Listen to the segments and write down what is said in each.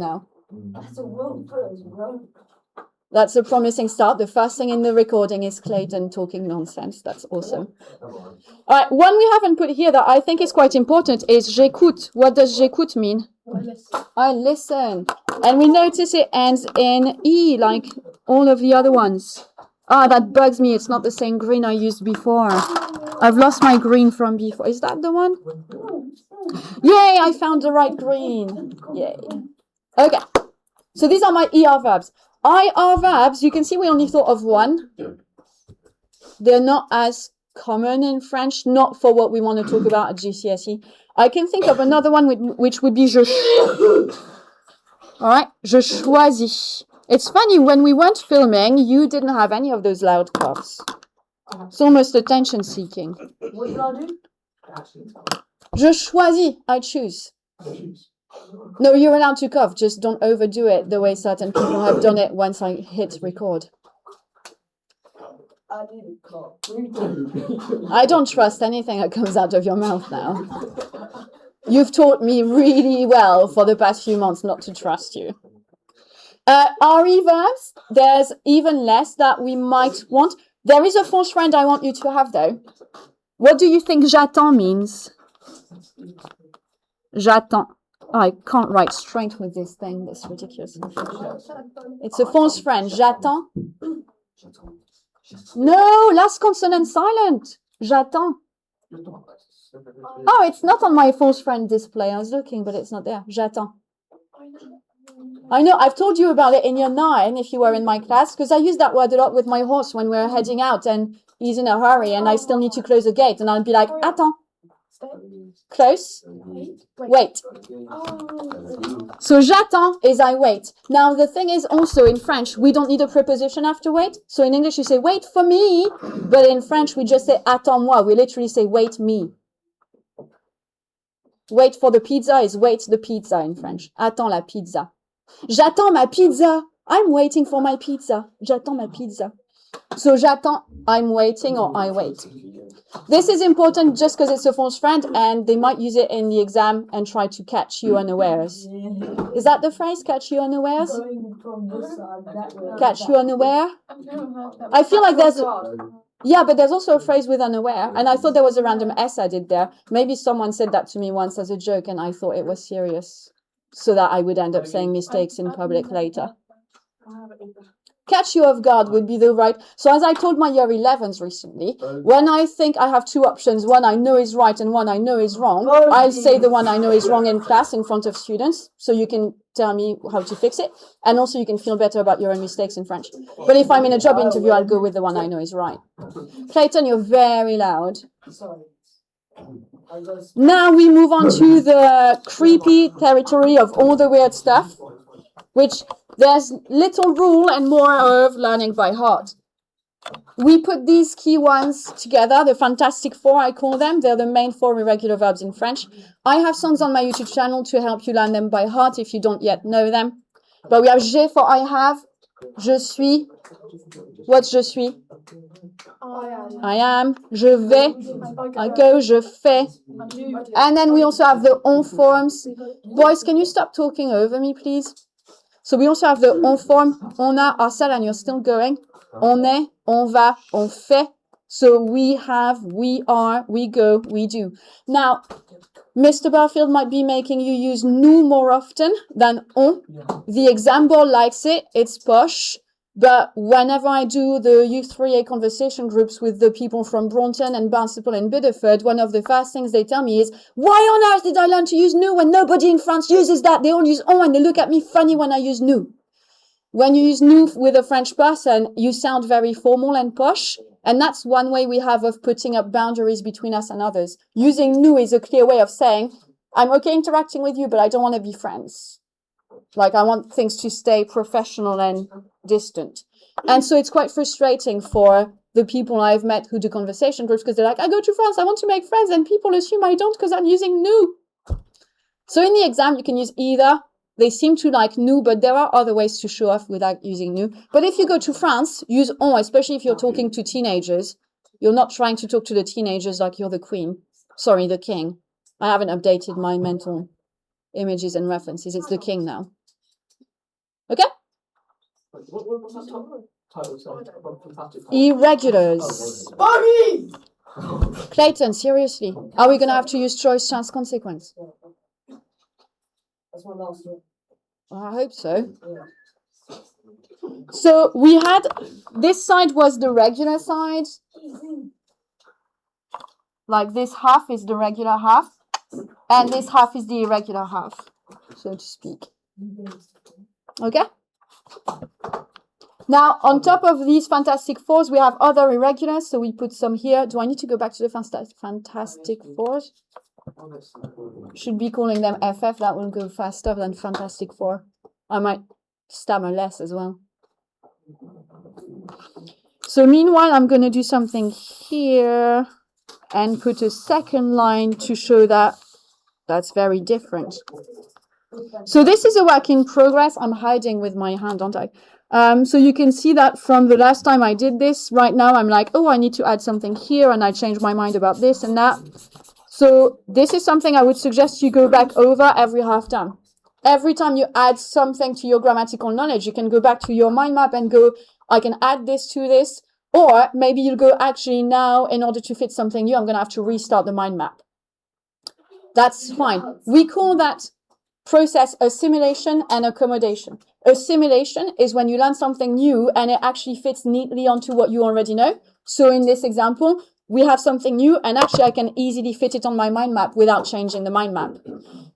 now. That's a wrong first, wrong. That's a promising start. The first thing in the recording is Clayton talking nonsense. That's awesome. All right, one we haven't put here that I think is quite important is j'écoute. What does j'écoute mean? I listen. And we notice it ends in E, like all of the other ones. Ah, that bugs me. It's not the same green I used before. I've lost my green from before. Is that the one? Yay, I found the right green. Yay. Okay. So these are my ER verbs. IR verbs, you can see we only thought of one. They're not as common in French, not for what we want to talk about at GCSE. I can think of another one which would be je. All right, je choisis. It's funny, when we weren't filming, you didn't have any of those loud coughs. It's almost attention seeking. What did I do? Je choisis, I choose. No, you're allowed to cough, just don't overdo it the way certain people have done it once I hit record. I didn't cough. I don't trust anything that comes out of your mouth now. You've taught me really well for the past few months not to trust you. RE verbs, there's even less that we might want. There is a false friend I want you to have though. What do you think j'attends means? J'attends. Oh, I can't write straight with this thing. That's ridiculous. It's a false friend. J'attends. No, last consonant silent. J'attends. Oh, it's not on my false friend display. I was looking, but it's not there. J'attends. I know, I've told you about it in year 9 if you were in my class, because I use that word a lot with my horse when we're heading out and he's in a hurry and I still need to close the gate and I'll be like, attends. Close. Wait. So j'attends is I wait. Now the thing is also in French, we don't need a preposition after wait. So in English you say wait for me, but in French we just say attends-moi. We literally say wait me. Wait for the pizza is wait the pizza in French. Attends la pizza. J'attends ma pizza. I'm waiting for my pizza. J'attends ma pizza. So j'attends, I'm waiting or I wait. This is important just because it's a false friend and they might use it in the exam and try to catch you unawares. Is that the phrase, catch you unawares? Catch you unaware? I feel like there's... Yeah, but there's also a phrase with unaware. And I thought there was a random S I did there. Maybe someone said that to me once as a joke and I thought it was serious. So that I would end up saying mistakes in public later. Catch you off guard would be the right. So as I told my year 11s recently, when I think I have two options, one I know is right and one I know is wrong, I'll say the one I know is wrong in class in front of students. So you can tell me how to fix it. And also you can feel better about your own mistakes in French. But if I'm in a job interview, I'll go with the one I know is right. Clayton, you're very loud. Sorry. Now we move on to the creepy territory of all the weird stuff, which there's little rule and more of learning by heart. We put these key ones together, the Fantastic Four, I call them. They're the main 4 irregular verbs in French. I have songs on my YouTube channel to help you learn them by heart if you don't yet know them. But we have j'ai for I have, je suis. What's je suis? I am. Je vais. I go. Je fais. And then we also have the on forms. Boys, can you stop talking over me, please? So we also have the on form. On a, Arcel, and you're still going. On est, on va, on fait. So we have, we are, we go, we do. Now, Mr. Barfield might be making you use nous more often than on. The exam board likes it. It's posh. But whenever I do the U3A conversation groups with the people from Broughton and Barnstaple and Biddeford, one of the first things they tell me is, why on earth did I learn to use nous when nobody in France uses that? They all use on and they look at me funny when I use nous. When you use nous with a French person, you sound very formal and posh. And that's one way we have of putting up boundaries between us and others. Using nous is a clear way of saying, I'm okay interacting with you, but I don't want to be friends. Like, I want things to stay professional and distant. And so it's quite frustrating for the people I've met who do conversation groups because they're like, I go to France, I want to make friends, and people assume I don't because I'm using nous. So in the exam, you can use either. They seem to like nous, but there are other ways to show off without using nous. But if you go to France, use on, especially if you're talking to teenagers. You're not trying to talk to the teenagers like you're the queen. Sorry, the king. I haven't updated my mental images and references. It's the king now. Okay? What's that title say? Fantastic. Irregulars. Bogey! Clayton, seriously. Are we going to have to use choice, chance, consequence? That's my last one. I hope so. So we had, this side was the regular side. Like this half is the regular half. And this half is the irregular half, so to speak. Okay? Now, on top of these Fantastic Fours, we have other irregulars, so we put some here. Do I need to go back to the Fantastic Fours? Should be calling them FF, that will go faster than Fantastic Four. I might stammer less as well. So meanwhile, I'm going to do something here and put a second line to show that that's very different. So this is a work in progress. I'm hiding with my hand, aren't I? So you can see that from the last time I did this, right now I'm like, oh, I need to add something here, and I changed my mind about this and that. So this is something I would suggest you go back over every half term. Every time you add something to your grammatical knowledge, you can go back to your mind map and go, I can add this to this. Or maybe you'll go, actually now, in order to fit something new, I'm going to have to restart the mind map. That's fine. We call that process assimilation and accommodation. Assimilation is when you learn something new and it actually fits neatly onto what you already know. So in this example, we have something new and actually I can easily fit it on my mind map without changing the mind map.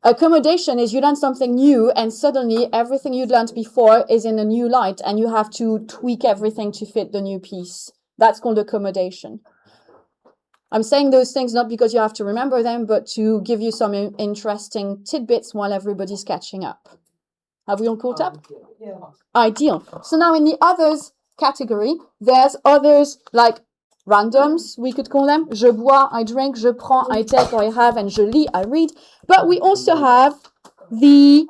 Accommodation is you learn something new and suddenly everything you'd learned before is in a new light and you have to tweak everything to fit the new piece. That's called accommodation. I'm saying those things not because you have to remember them, but to give you some interesting tidbits while everybody's catching up. Have we all caught up? Yeah. Ideal. So now in the others category, there's others like randoms, we could call them. Je bois, I drink, je prends, I take, or I have, and je lis, I read. But we also have the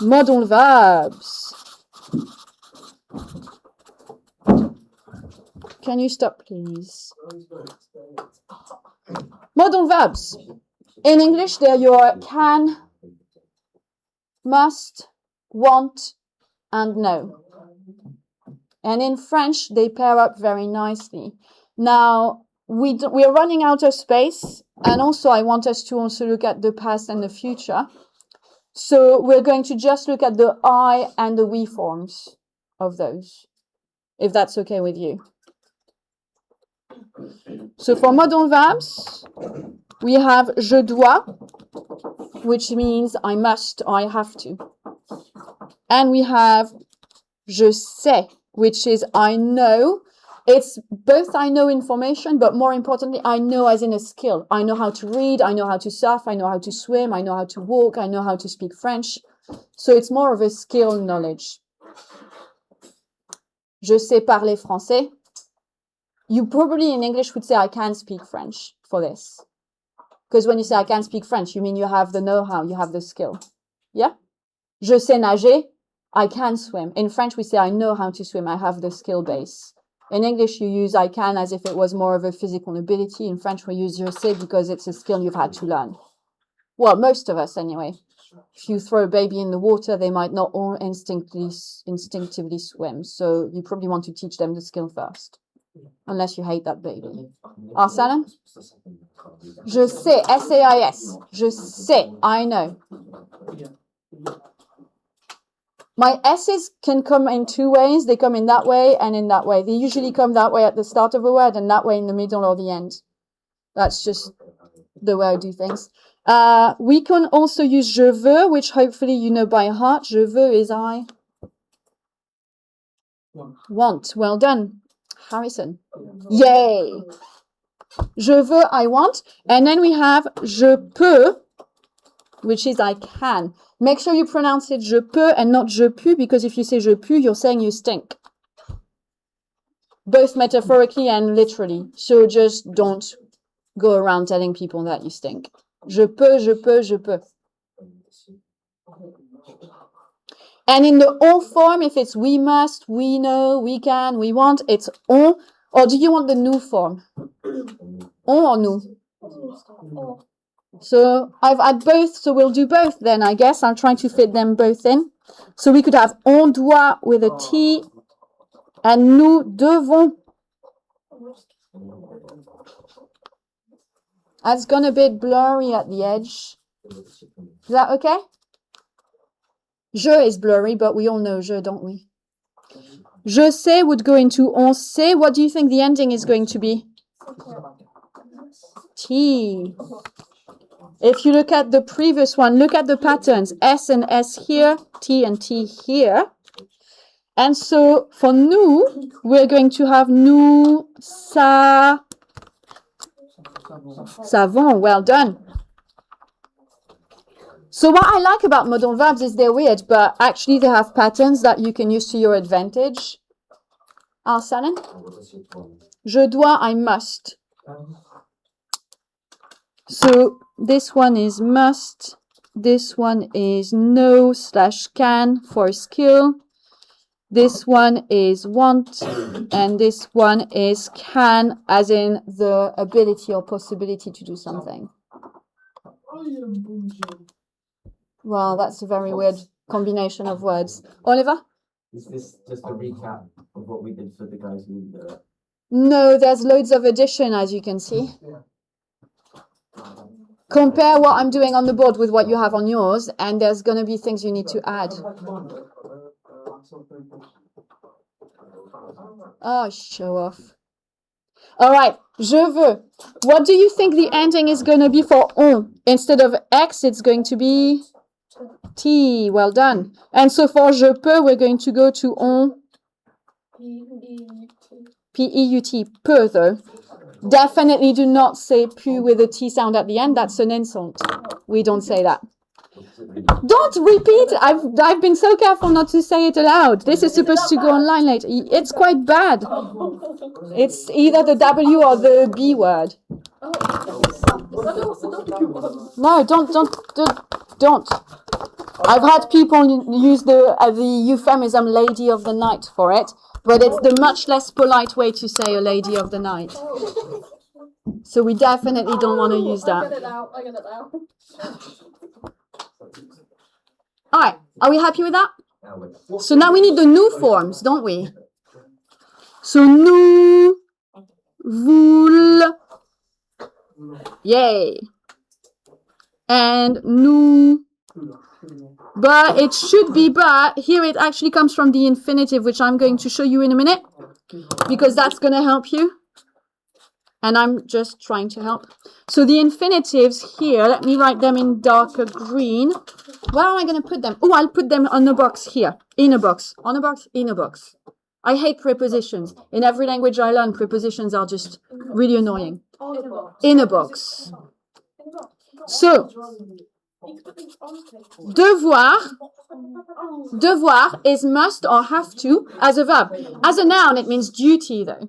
modal verbs. Can you stop, please? Modal verbs. In English, they're your can, must, want, and know. And in French, they pair up very nicely. Now, we're running out of space, and also I want us to also look at the past and the future. So we're going to just look at the I and the we forms of those, if that's okay with you. So for modal verbs, we have je dois, which means I must or I have to. And we have je sais, which is I know. It's both I know information, but more importantly, I know as in a skill. I know how to read, I know how to surf, I know how to swim, I know how to walk, I know how to speak French. So it's more of a skill knowledge. Je sais parler français. You probably in English would say I can speak French for this. Because when you say I can speak French, you mean you have the know-how, you have the skill. Yeah? Je sais nager. I can swim. In French, we say I know how to swim. I have the skill base. In English, you use I can as if it was more of a physical ability. In French, we use je sais because it's a skill you've had to learn. Well, most of us anyway. If you throw a baby in the water, they might not all instinctively swim. So you probably want to teach them the skill first. Unless you hate that baby. Arsalan? Je sais, S-A-I-S. Je sais, I know. My S's can come in two ways. They come in that way and in that way. They usually come that way at the start of a word and that way in the middle or the end. That's just the way I do things. We can also use je veux, which hopefully you know by heart. Je veux is I want. Well done, Harrison. Yay! Je veux, I want. And then we have je peux, which is I can. Make sure you pronounce it je peux and not je pue, because if you say je pue, you're saying you stink. Both metaphorically and literally. So just don't go around telling people that you stink. Je peux, je peux, je peux. And in the on form, if it's we must, we know, we can, we want, it's on. Or do you want the nous form? On or nous? So I've had both, so we'll do both then, I guess. I'll try to fit them both in. So we could have on doit with a T and nous devons. That's gone a bit blurry at the edge. Is that okay? Je is blurry, but we all know je, don't we? Je sais would go into on sait. What do you think the ending is going to be? T. If you look at the previous one, look at the patterns. S and S here, T and T here. And so for nous, we're going to have nous, savons. Well done. So what I like about modal verbs is they're weird, but actually they have patterns that you can use to your advantage. Arsalan? Je dois, I must. So this one is must. This one is know / can for skill. This one is want. And this one is can, as in the ability or possibility to do something. Well, that's a very weird combination of words. Oliver? Is this just a recap of what we did for the guys who didn't do it? No, there's loads of addition, as you can see. Compare what I'm doing on the board with what you have on yours, and there's going to be things you need to add. Oh, show off. All right, je veux. What do you think the ending is going to be for on? Instead of X, it's going to be T. Well done. And so for je peux, we're going to go to on. P-E-U-T. Peu, though. Definitely do not say pu with a T sound at the end. That's an insult. We don't say that. Don't repeat. I've been so careful not to say it aloud. This is supposed to go online later. It's quite bad. It's either the W or the B word. No, don't. I've had people use the euphemism lady of the night for it, but it's the much less polite way to say a lady of the night. So we definitely don't want to use that. I get it now. All right, are we happy with that? So now we need the nous forms, don't we? So nous, vous, yay. And nous, but it should be, but here it actually comes from the infinitive, which I'm going to show you in a minute, because that's going to help you. And I'm just trying to help. So the infinitives here, let me write them in darker green. Where am I going to put them? Oh, I'll put them on a box here. In a box. On a box, in a box. I hate prepositions. In every language I learn, prepositions are just really annoying. In a box. So, devoir is must or have to as a verb. As a noun, it means duty, though.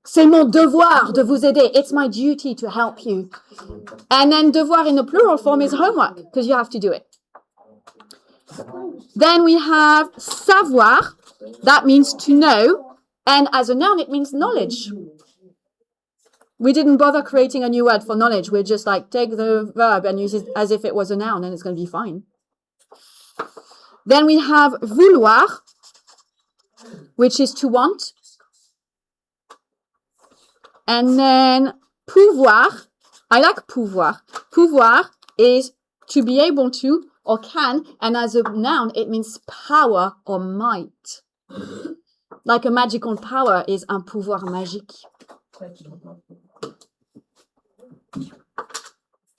C'est mon devoir de vous aider. It's my duty to help you. And then devoir in the plural form is homework, because you have to do it. Then we have savoir. That means to know. And as a noun, it means knowledge. We didn't bother creating a new word for knowledge. We're just like, take the verb and use it as if it was a noun, and it's going to be fine. Then we have vouloir, which is to want. And then pouvoir, I like pouvoir. Pouvoir is to be able to or can, and as a noun, it means power or might. Like a magical power is un pouvoir magique.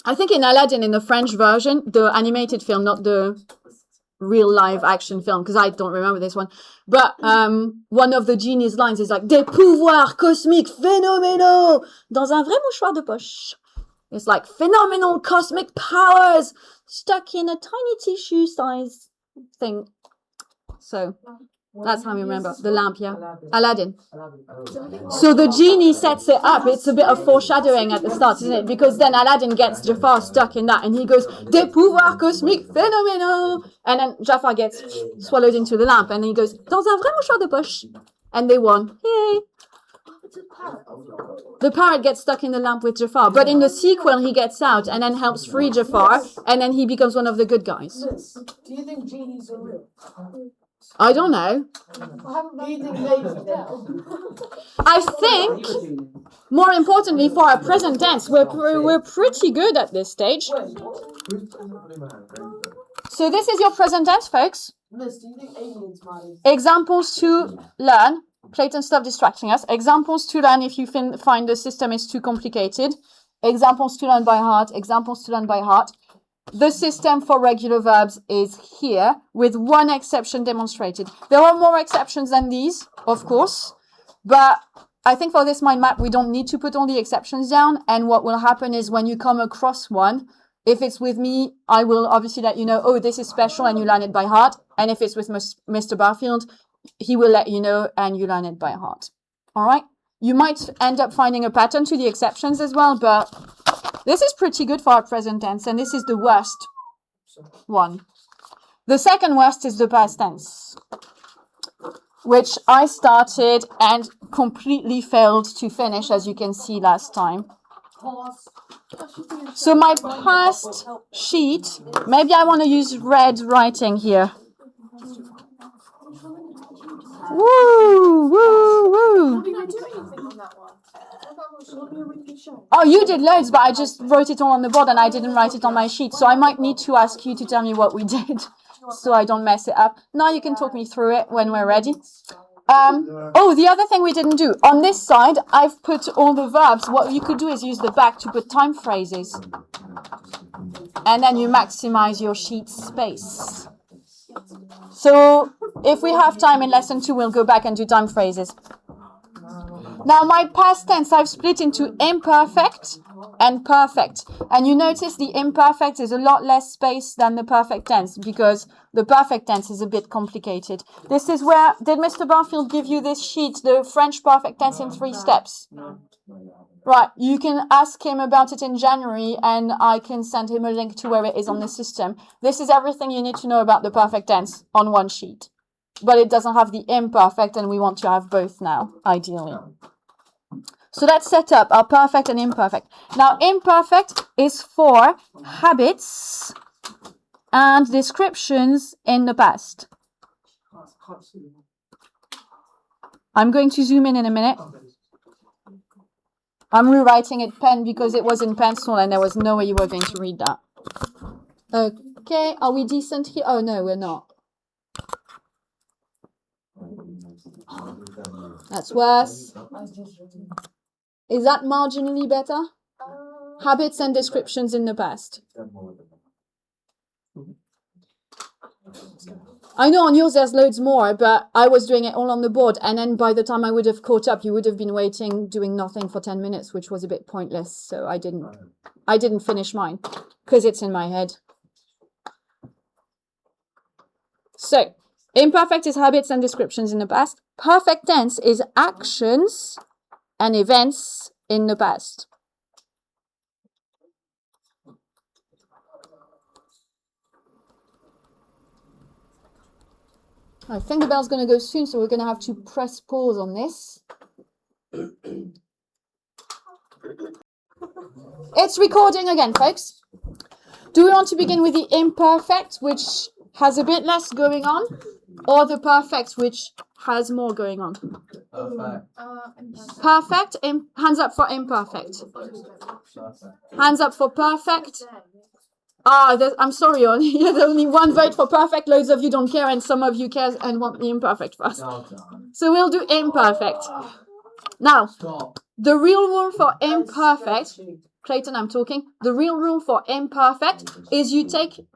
I think in Aladdin, in the French version, the animated film, not the real live action film, because I don't remember this one, but one of the genie's lines is like, des pouvoirs cosmiques phénoménaux dans un vrai mouchoir de poche. It's like phenomenal cosmic powers stuck in a tiny tissue size thing. So that's how we remember the lamp, yeah. Aladdin. So the genie sets it up. It's a bit of foreshadowing at the start, isn't it? Because then Aladdin gets Jafar stuck in that, and he goes, des pouvoirs cosmiques phénoménaux. And then Jafar gets swallowed into the lamp, and he goes, dans un vrai mouchoir de poche. And they won. Yay. The parrot gets stuck in the lamp with Jafar, but in the sequel he gets out and then helps free Jafar, and then he becomes one of the good guys. Liz, do you think genies are real? I don't know. Do you think ladies do? I think, more importantly, for our present tense, we're pretty good at this stage. So this is your present tense, folks. Liz, do you think aliens might? Examples to learn. Clayton, stop distracting us. Examples to learn if you find the system is too complicated. Examples to learn by heart. Examples to learn by heart. The system for regular verbs is here, with one exception demonstrated. There are more exceptions than these, of course, but I think for this mind map, we don't need to put all the exceptions down, and what will happen is when you come across one, if it's with me, I will obviously let you know, oh, this is special, and you learn it by heart, and if it's with Mr. Barfield, he will let you know, and you learn it by heart. All right? You might end up finding a pattern to the exceptions as well, but this is pretty good for our present tense, and this is the worst one. The second worst is the past tense, which I started and completely failed to finish, as you can see last time. So my past sheet, maybe I want to use red writing here. Woo, woo, woo. Oh, you did loads, but I just wrote it all on the board and I didn't write it on my sheet. So I might need to ask you to tell me what we did so I don't mess it up. Now you can talk me through it when we're ready. Oh, the other thing we didn't do. On this side, I've put all the verbs. What you could do is use the back to put time phrases. And then you maximize your sheet space. So if we have time in lesson 2, we'll go back and do time phrases. Now, my past tense, I've split into imperfect and perfect. And you notice the imperfect is a lot less space than the perfect tense because the perfect tense is a bit complicated. This is where, did Mr. Barfield give you this sheet, the French perfect tense in 3 steps? Right, you can ask him about it in January and I can send him a link to where it is on the system. This is everything you need to know about the perfect tense on one sheet. But it doesn't have the imperfect and we want to have both now, ideally. So let's set up our perfect and imperfect. Now, imperfect is for habits and descriptions in the past. I'm going to zoom in a minute. I'm rewriting it pen because it was in pencil and there was no way you were going to read that. Okay, are we decent here? Oh, no, we're not. That's worse. Is that marginally better? Habits and descriptions in the past. I know on yours there's loads more, but I was doing it all on the board. And then by the time I would have caught up, you would have been waiting, doing nothing for 10 minutes, which was a bit pointless. So I didn't finish mine because it's in my head. So imperfect is habits and descriptions in the past. Perfect tense is actions and events in the past. I think the bell's going to go soon, so we're going to have to press pause on this. It's recording again, folks. Do we want to begin with the imperfect, which has a bit less going on, or the perfect, which has more going on? Perfect. Hands up for imperfect. Hands up for perfect. I'm sorry, you have only one vote for perfect. Loads of you don't care, and some of you care and want the imperfect first. So we'll do imperfect. Now, the real rule for imperfect, Clayton, I'm talking. The real rule for imperfect is you take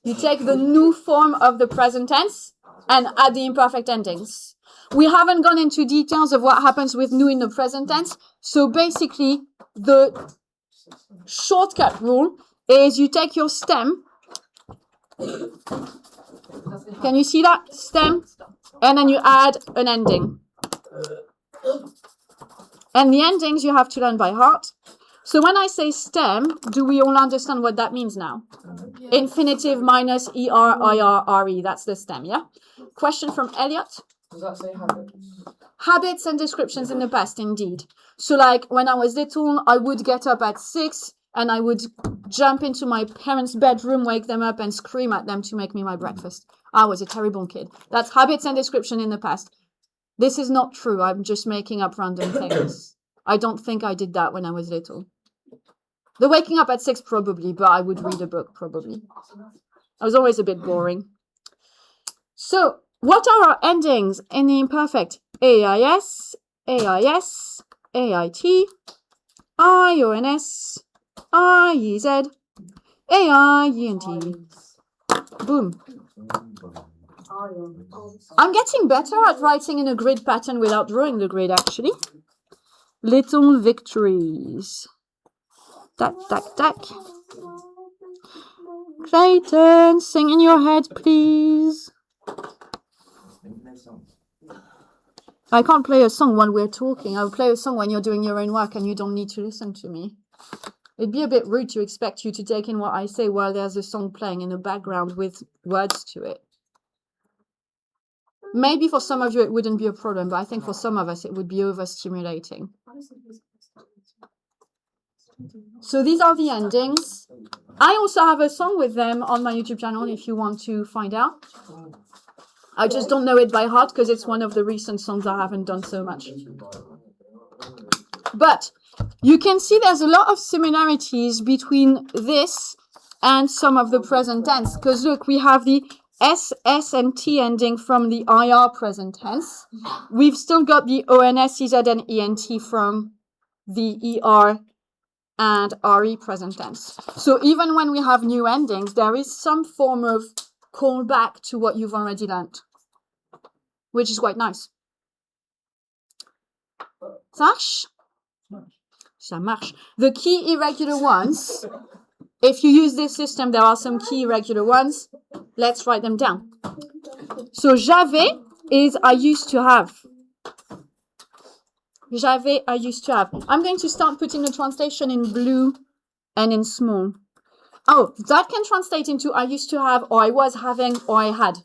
the new form of the present tense and add the imperfect endings. We haven't gone into details of what happens with new in the present tense. So basically, the shortcut rule is you take your stem. Can you see that? Stem. And then you add an ending. And the endings you have to learn by heart. So when I say stem, do we all understand what that means now? Infinitive minus ER, IR, RE. That's the stem, yeah? Question from Elliot. Does that say habits? Habits and descriptions in the past, indeed. So like when I was little, I would get up at 6 and I would jump into my parents' bedroom, wake them up and scream at them to make me my breakfast. I was a terrible kid. That's habits and description in the past. This is not true. I'm just making up random things. I don't think I did that when I was little. The waking up at 6 probably, but I would read a book probably. I was always a bit boring. So what are our endings in the imperfect? AIS, AIS, AIT, IONS, IEZ, AIENT. Boom. I'm getting better at writing in a grid pattern without drawing the grid, actually. Little victories. Tack, tack, tack. Clayton, sing in your head, please. I can't play a song while we're talking. I'll play a song when you're doing your own work and you don't need to listen to me. It'd be a bit rude to expect you to take in what I say while there's a song playing in the background with words to it. Maybe for some of you it wouldn't be a problem, but I think for some of us it would be overstimulating. So these are the endings. I also have a song with them on my YouTube channel if you want to find out. I just don't know it by heart because it's one of the recent songs I haven't done so much. But you can see there's a lot of similarities between this and some of the present tense. Because look, we have the S, S, and T ending from the IR present tense. We've still got the ONS, EZ, and ENT from the ER and RE present tense. So even when we have new endings, there is some form of callback to what you've already learned, which is quite nice. Ça marche? Ça marche. The key irregular ones, if you use this system, there are some key irregular ones. Let's write them down. So j'avais is I used to have. J'avais, I used to have. I'm going to start putting the translation in blue and in small. Oh, that can translate into I used to have, or I was having, or I had.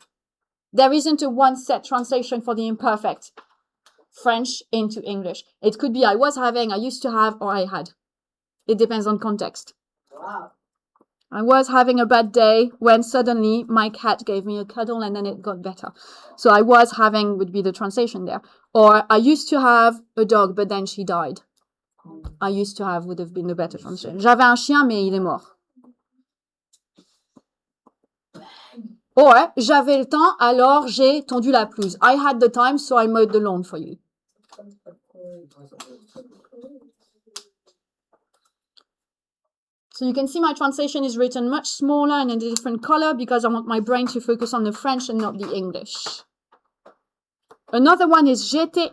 There isn't a one set translation for the imperfect French into English. It could be I was having, I used to have, or I had. It depends on context. Wow. I was having a bad day when suddenly my cat gave me a cuddle and then it got better. So I was having would be the translation there. Or I used to have a dog, but then she died. I used to have would have been the better translation. J'avais un chien, mais il est mort. Or, j'avais le temps, alors j'ai tondu la pelouse. I had the time, so I mowed the lawn for you. So you can see my translation is written much smaller and in a different color because I want my brain to focus on the French and not the English. Another one is j'étais.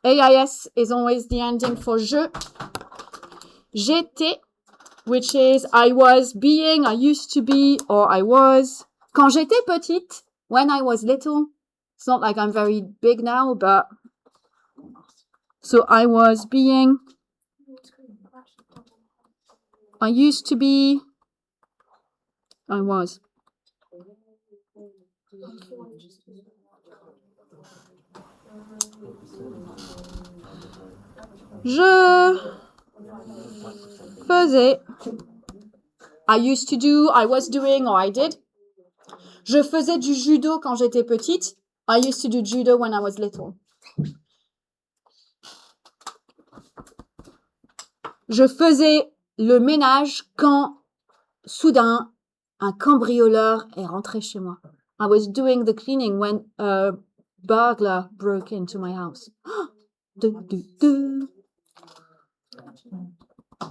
AIS is always the ending for je. J'étais, which is I was being, I used to be, or I was. Quand j'étais petite, when I was little, it's not like I'm very big now, but so I was being. I used to be, I was. Je faisais. I used to do, I was doing, or I did. Je faisais du judo quand j'étais petite. I used to do judo when I was little. Je faisais le ménage quand, soudain, un cambrioleur est rentré chez moi. I was doing the cleaning when a burglar broke into my house.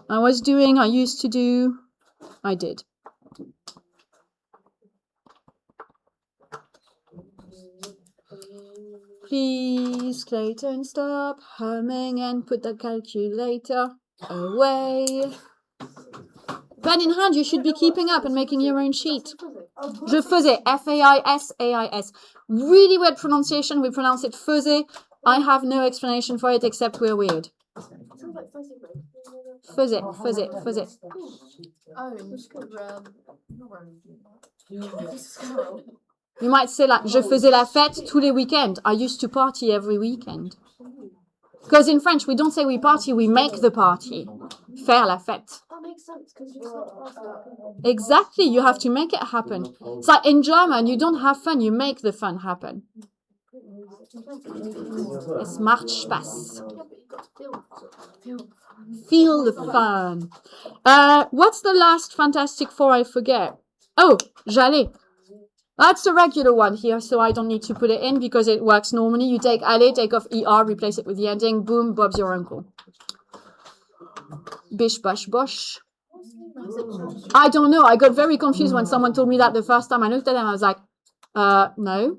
I was doing, I used to do, I did. Please, Clayton, stop humming and put the calculator away. Pen in hand, you should be keeping up and making your own sheet. Je faisais, F-A-I-S, A-I-S. Really weird pronunciation, we pronounce it faisait. I have no explanation for it except we're weird. Faisait, faisait, faisait. Oh, You might say like, je faisais la fête tous les weekends. I used to party every weekend. Because in French, we don't say we party, we make the party. Faire la fête. That makes sense because you start faster. Exactly, you have to make it happen. It's like in German, you don't have fun, you make the fun happen. Es macht Spaß. Yeah, but you got to feel. Feel the fun. What's the last Fantastic Four I forget? Oh, j'allais. That's the regular one here, so I don't need to put it in because it works normally. You take aller, take off er, replace it with the ending. Boom, Bob's your uncle. Bish, bash, bosh. I don't know. I got very confused when someone told me that the first time I looked at them. I was like, no.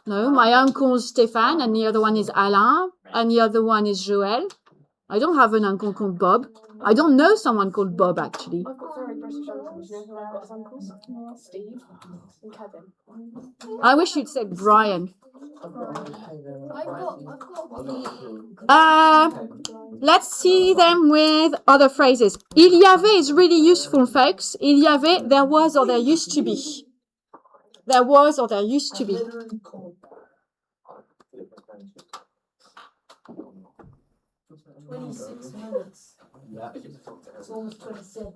My uncle's Stéphane, and the other one is Alain, and the other one is Joël. I don't have an uncle called Bob. I don't know someone called Bob, actually. I've got very British uncles. You know who I've got as uncles? Steve and Kevin. I wish you'd said Brian. I've got. Let's see them with other phrases. Il y avait is really useful, folks. Il y avait, there was or there used to be. There was or there used to be. 26 minutes. It's almost 27.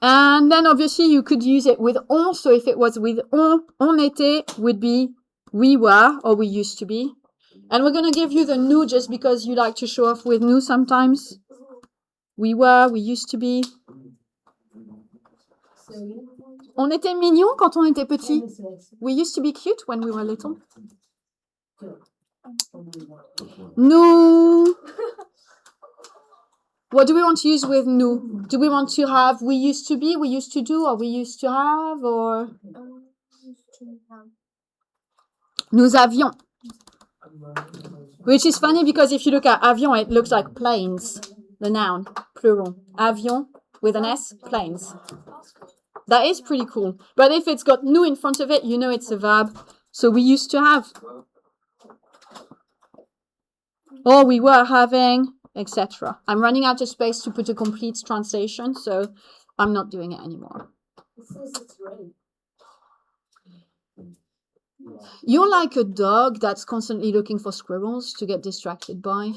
And then obviously you could use it with on. So if it was with on était would be we were or we used to be. And we're going to give you the nous just because you like to show off with nous sometimes. We were, we used to be. On était mignon quand on était petit. We used to be cute when we were little. Nous. What do we want to use with nous? Do we want to have we used to be, we used to do, or we used to have, or? Nous avions. Which is funny because if you look at avion, it looks like planes. The noun, plural. Avion with an S, planes. That is pretty cool. But if it's got nous in front of it, you know it's a verb. So we used to have. Or we were having, etc. I'm running out of space to put a complete translation, so I'm not doing it anymore. It says it's ready. You're like a dog that's constantly looking for squirrels to get distracted by.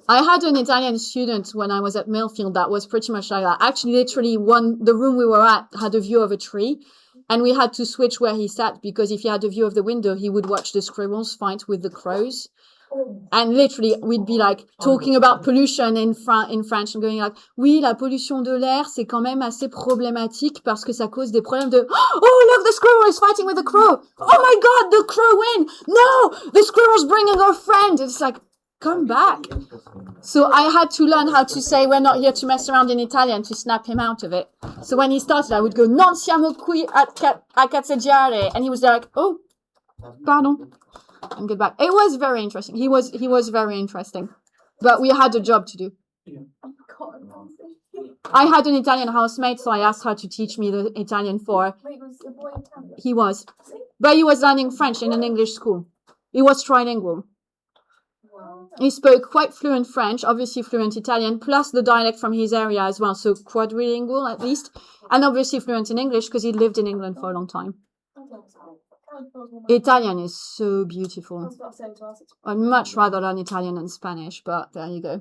I had an Italian student when I was at Millfield that was pretty much like that. Actually, literally, the room we were at had a view of a tree, and we had to switch where he sat because if he had a view of the window, he would watch the squirrels fight with the crows. And literally, we'd be like talking about pollution in French and going like, oui, la pollution de l'air, c'est quand même assez problématique parce que ça cause des problèmes de, oh, look, the squirrel is fighting with the crow. Oh my God, the crow win. No, the squirrel's bringing her friend. It's like, come back. So I had to learn how to say, we're not here to mess around in Italian to snap him out of it. So when he started, I would go, non siamo qui a cazzeggiare. And he was like, oh, pardon. And get back. It was very interesting. He was very interesting, but we had a job to do. I had an Italian housemate, so I asked her to teach me the Italian for. Wait, was the boy Italian? He was, but he was learning French in an English school. He was trilingual. Wow. He spoke quite fluent French, obviously fluent Italian, plus the dialect from his area as well, so quadrilingual at least, and obviously fluent in English because he lived in England for a long time. Italian is so beautiful. I'd much rather learn Italian than Spanish, but there you go.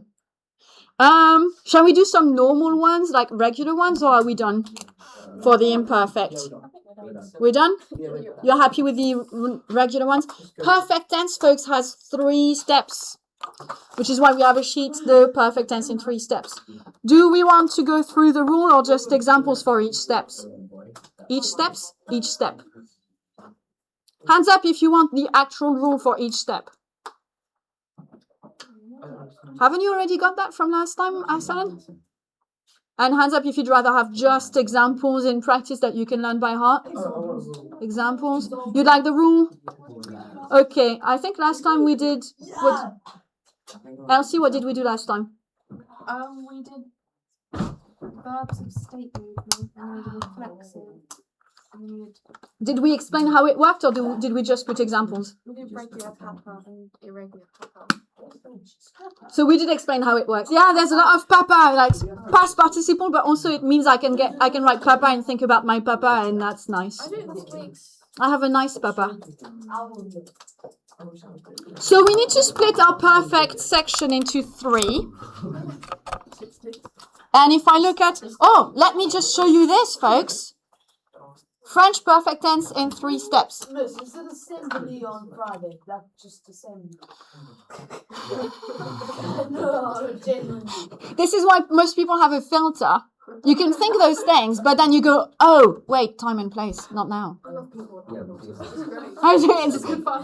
Shall we do some normal ones, like regular ones, or are we done for the imperfect? We're done? You're happy with the regular ones? Perfect tense, folks, has 3 steps, which is why we have a sheet, the perfect tense in 3 steps. Do we want to go through the rule or just examples for each steps? Each steps? Each step. Hands up if you want the actual rule for each step. Haven't you already got that from last time, Asan? And hands up if you'd rather have just examples in practice that you can learn by heart. Examples. You'd like the rule? Okay, I think last time we did... What? Elsie, what did we do last time? We did verbs of state movement and we did reflexive. Did we explain how it worked, or did we just put examples? We did regular papa and irregular papa. So we did explain how it works. Yeah, there's a lot of papa, like past participle, but also it means I can write papa and think about my papa, and that's nice. I don't think it makes. I have a nice papa. So we need to split our perfect section into 3. And if I look at, let me just show you this, folks. French perfect tense in 3 steps. Miss, instead of assembly on Friday, that's just assembly. No, genuinely. This is why most people have a filter. You can think those things, but then you go, oh, wait, time and place, not now.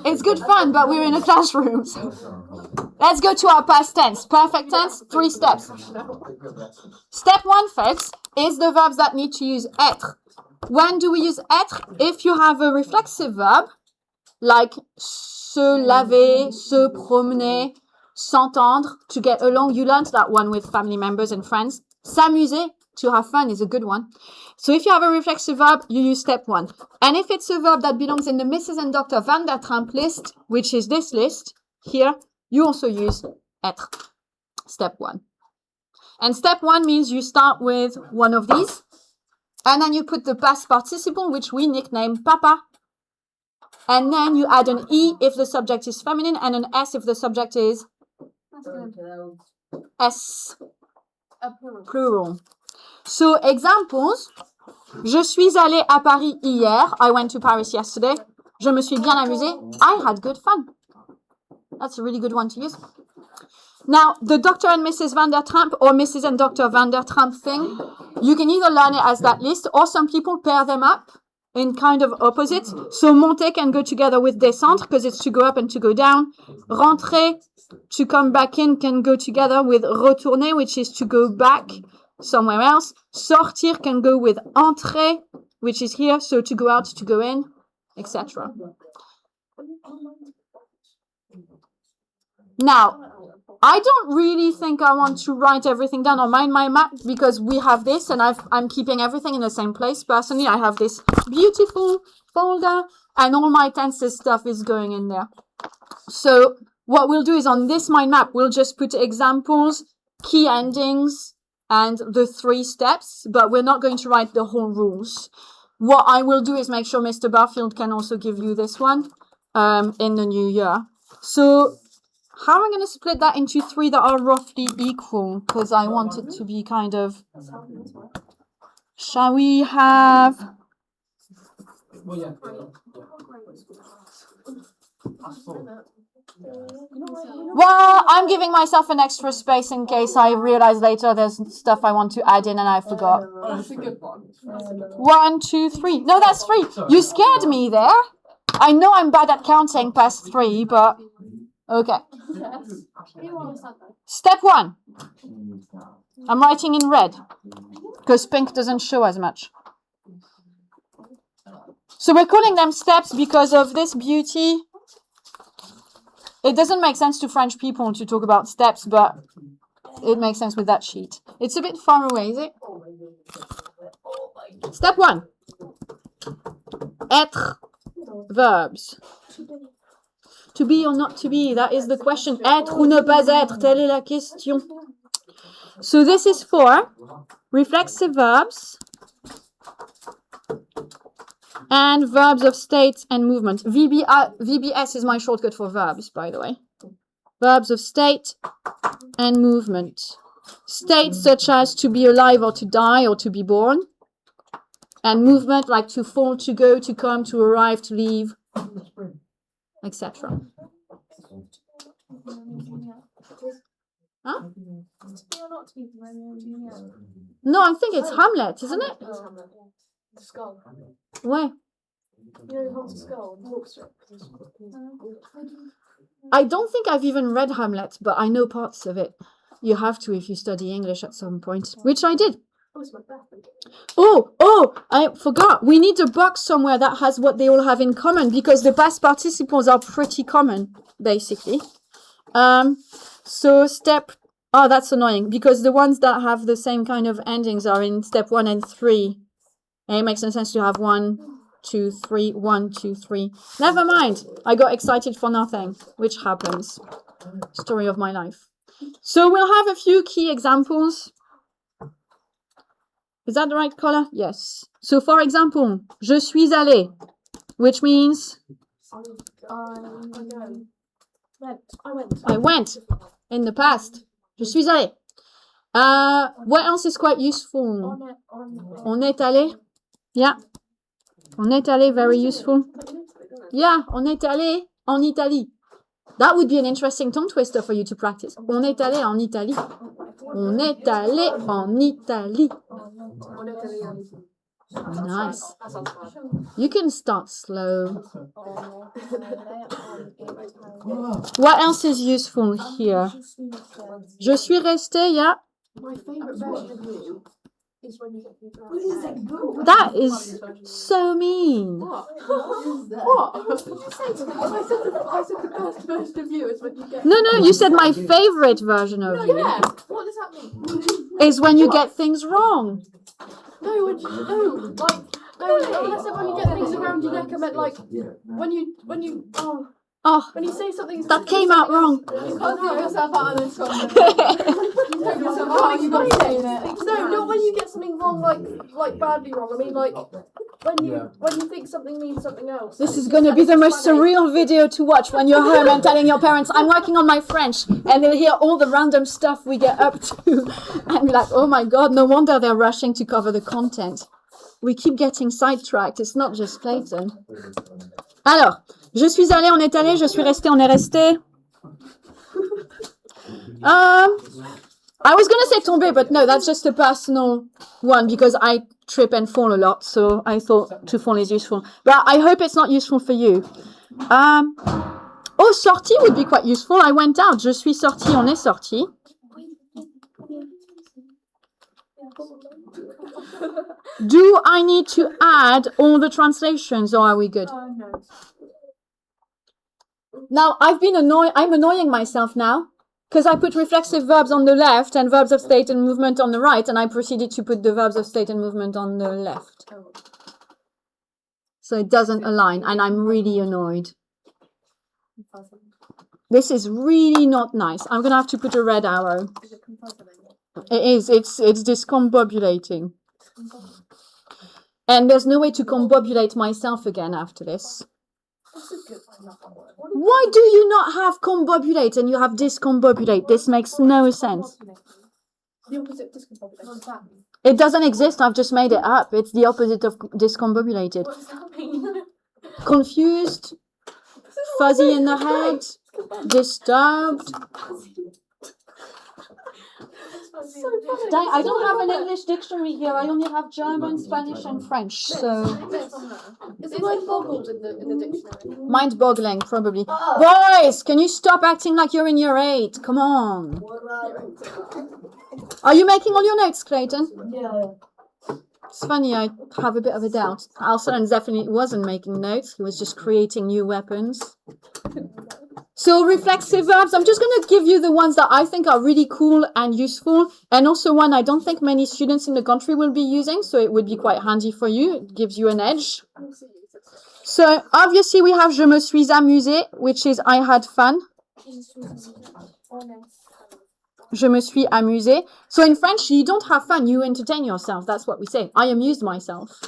It's good fun, but we're in a classroom. So. Let's go to our past tense. Perfect tense, 3 steps. Step 1, folks, is the verbs that need to use être. When do we use être? If you have a reflexive verb, like se laver, se promener, s'entendre, to get along. You learned that one with family members and friends. S'amuser, to have fun, is a good one. So if you have a reflexive verb, you use step 1. And if it's a verb that belongs in the Mrs. and Dr. Van der Tramp list, which is this list here, you also use être. Step 1. And step 1 means you start with one of these. And then you put the past participle, which we nickname papa. And then you add an E if the subject is feminine and an S if the subject is S, plural. So examples. Je suis allée à Paris hier. I went to Paris yesterday. Je me suis bien amusée. I had good fun. That's a really good one to use. Now, the Dr. and Mrs. Van der Tramp or Mrs. and Dr. Van der Tramp thing, you can either learn it as that list or some people pair them up in kind of opposites. So, monter can go together with descendre because it's to go up and to go down. Rentrer, to come back in, can go together with retourner, which is to go back somewhere else. Sortir can go with entrer, which is here, so to go out, to go in, etc. Now, I don't really think I want to write everything down on my map because we have this and I'm keeping everything in the same place. Personally, I have this beautiful folder and all my tenses stuff is going in there. So what we'll do is on this mind map, we'll just put examples, key endings, and the 3 steps, but we're not going to write the whole rules. What I will do is make sure Mr. Barfield can also give you this one in the new year. So how am I going to split that into 3 that are roughly equal? Because I want it to be kind of... Shall we have... Well, I'm giving myself an extra space in case I realize later there's stuff I want to add in and I forgot. 1, 2, 3. No, that's 3. You scared me there. I know I'm bad at counting past 3, but... Okay. Step 1. I'm writing in red because pink doesn't show as much. So we're calling them steps because of this beauty. It doesn't make sense to French people to talk about steps, but it makes sense with that sheet. It's a bit far away, is it? Step 1. Être, verbs. To be or not to be, that is the question. Être ou ne pas être, telle est la question. So this is for reflexive verbs and verbs of state and movement. VBS is my shortcut for verbs, by the way. Verbs of state and movement. States such as to be alive or to die or to be born. And movement like to fall, to go, to come, to arrive, to leave, etc. Huh? No, I think it's Hamlet, isn't it? The skull. Where? You know, he holds a skull and walks through it. I don't think I've even read Hamlet, but I know parts of it. You have to if you study English at some point, which I did. Oh, I forgot. We need a box somewhere that has what they all have in common because the past participles are pretty common, basically. So that's annoying because the ones that have the same kind of endings are in step 1 and 3. And it makes no sense to have 1, 2, 3, 1, 2, 3. Never mind. I got excited for nothing, which happens. Story of my life. So we'll have a few key examples. Is that the right color? Yes. So for example, je suis allé, which means I went in the past. Je suis allé. What else is quite useful? On est allé. Yeah. On est allé, very useful. Yeah, on est allé en Italie. That would be an interesting tongue twister for you to practice. On est allé en Italie. On est allé en Italie. Nice. You can start slow. What else is useful here? Je suis resté, yeah. My favourite version of you is when you get people out. That is so mean. What? What did you say to me? I said the best version of you is when you get. No, you said my favorite version of you Yeah. What does that mean? is when you get things wrong. No, I said when you get things around your neck. I meant like when you Oh, when you say something that came out wrong. You can't get yourself out of this one. You got to say it. No, not when you get something wrong, like badly wrong. I mean, like when you think something means something else. This is going to be the most surreal video to watch when you're home and telling your parents, I'm working on my French, and they'll hear all the random stuff we get up to and be like, oh my God, no wonder they're rushing to cover the content. We keep getting sidetracked. It's not just Clayton. Alors, je suis allé, on est allé, je suis resté, on est resté. I was going to say tomber, but no, that's just a personal one because I trip and fall a lot, so I thought to fall is useful. But I hope it's not useful for you. Oh, sorti would be quite useful. I went out, je suis sorti, on est sorti. Do I need to add all the translations or are we good? No. Now, I'm annoying myself now because I put reflexive verbs on the left and verbs of state and movement on the right, and I proceeded to put the verbs of state and movement on the left. So it doesn't align, and I'm really annoyed. This is really not nice. I'm going to have to put a red arrow. Is it compositing? It is. It's discombobulating. And there's no way to combobulate myself again after this. Why do you not have combobulate and you have discombobulate? This makes no sense. The opposite discombobulate. What does that mean? It doesn't exist. I've just made it up. It's the opposite of discombobulated. What does that mean? Confused, fuzzy in the head, disturbed. I don't have an English dictionary here. I only have German, Spanish, and French. So Is the word boggled in the dictionary? mind-boggling, probably. Boys, can you stop acting like you're in year 8? Come on. Are you making all your notes, Clayton? Yeah. It's funny. I have a bit of a doubt. Alson definitely wasn't making notes. He was just creating new weapons. So reflexive verbs, I'm just going to give you the ones that I think are really cool and useful, and also one I don't think many students in the country will be using, so it would be quite handy for you. It gives you an edge. So obviously we have je me suis amusé, which is I had fun. Je me suis amusé. So in French, you don't have fun, you entertain yourself. That's what we say. I amused myself.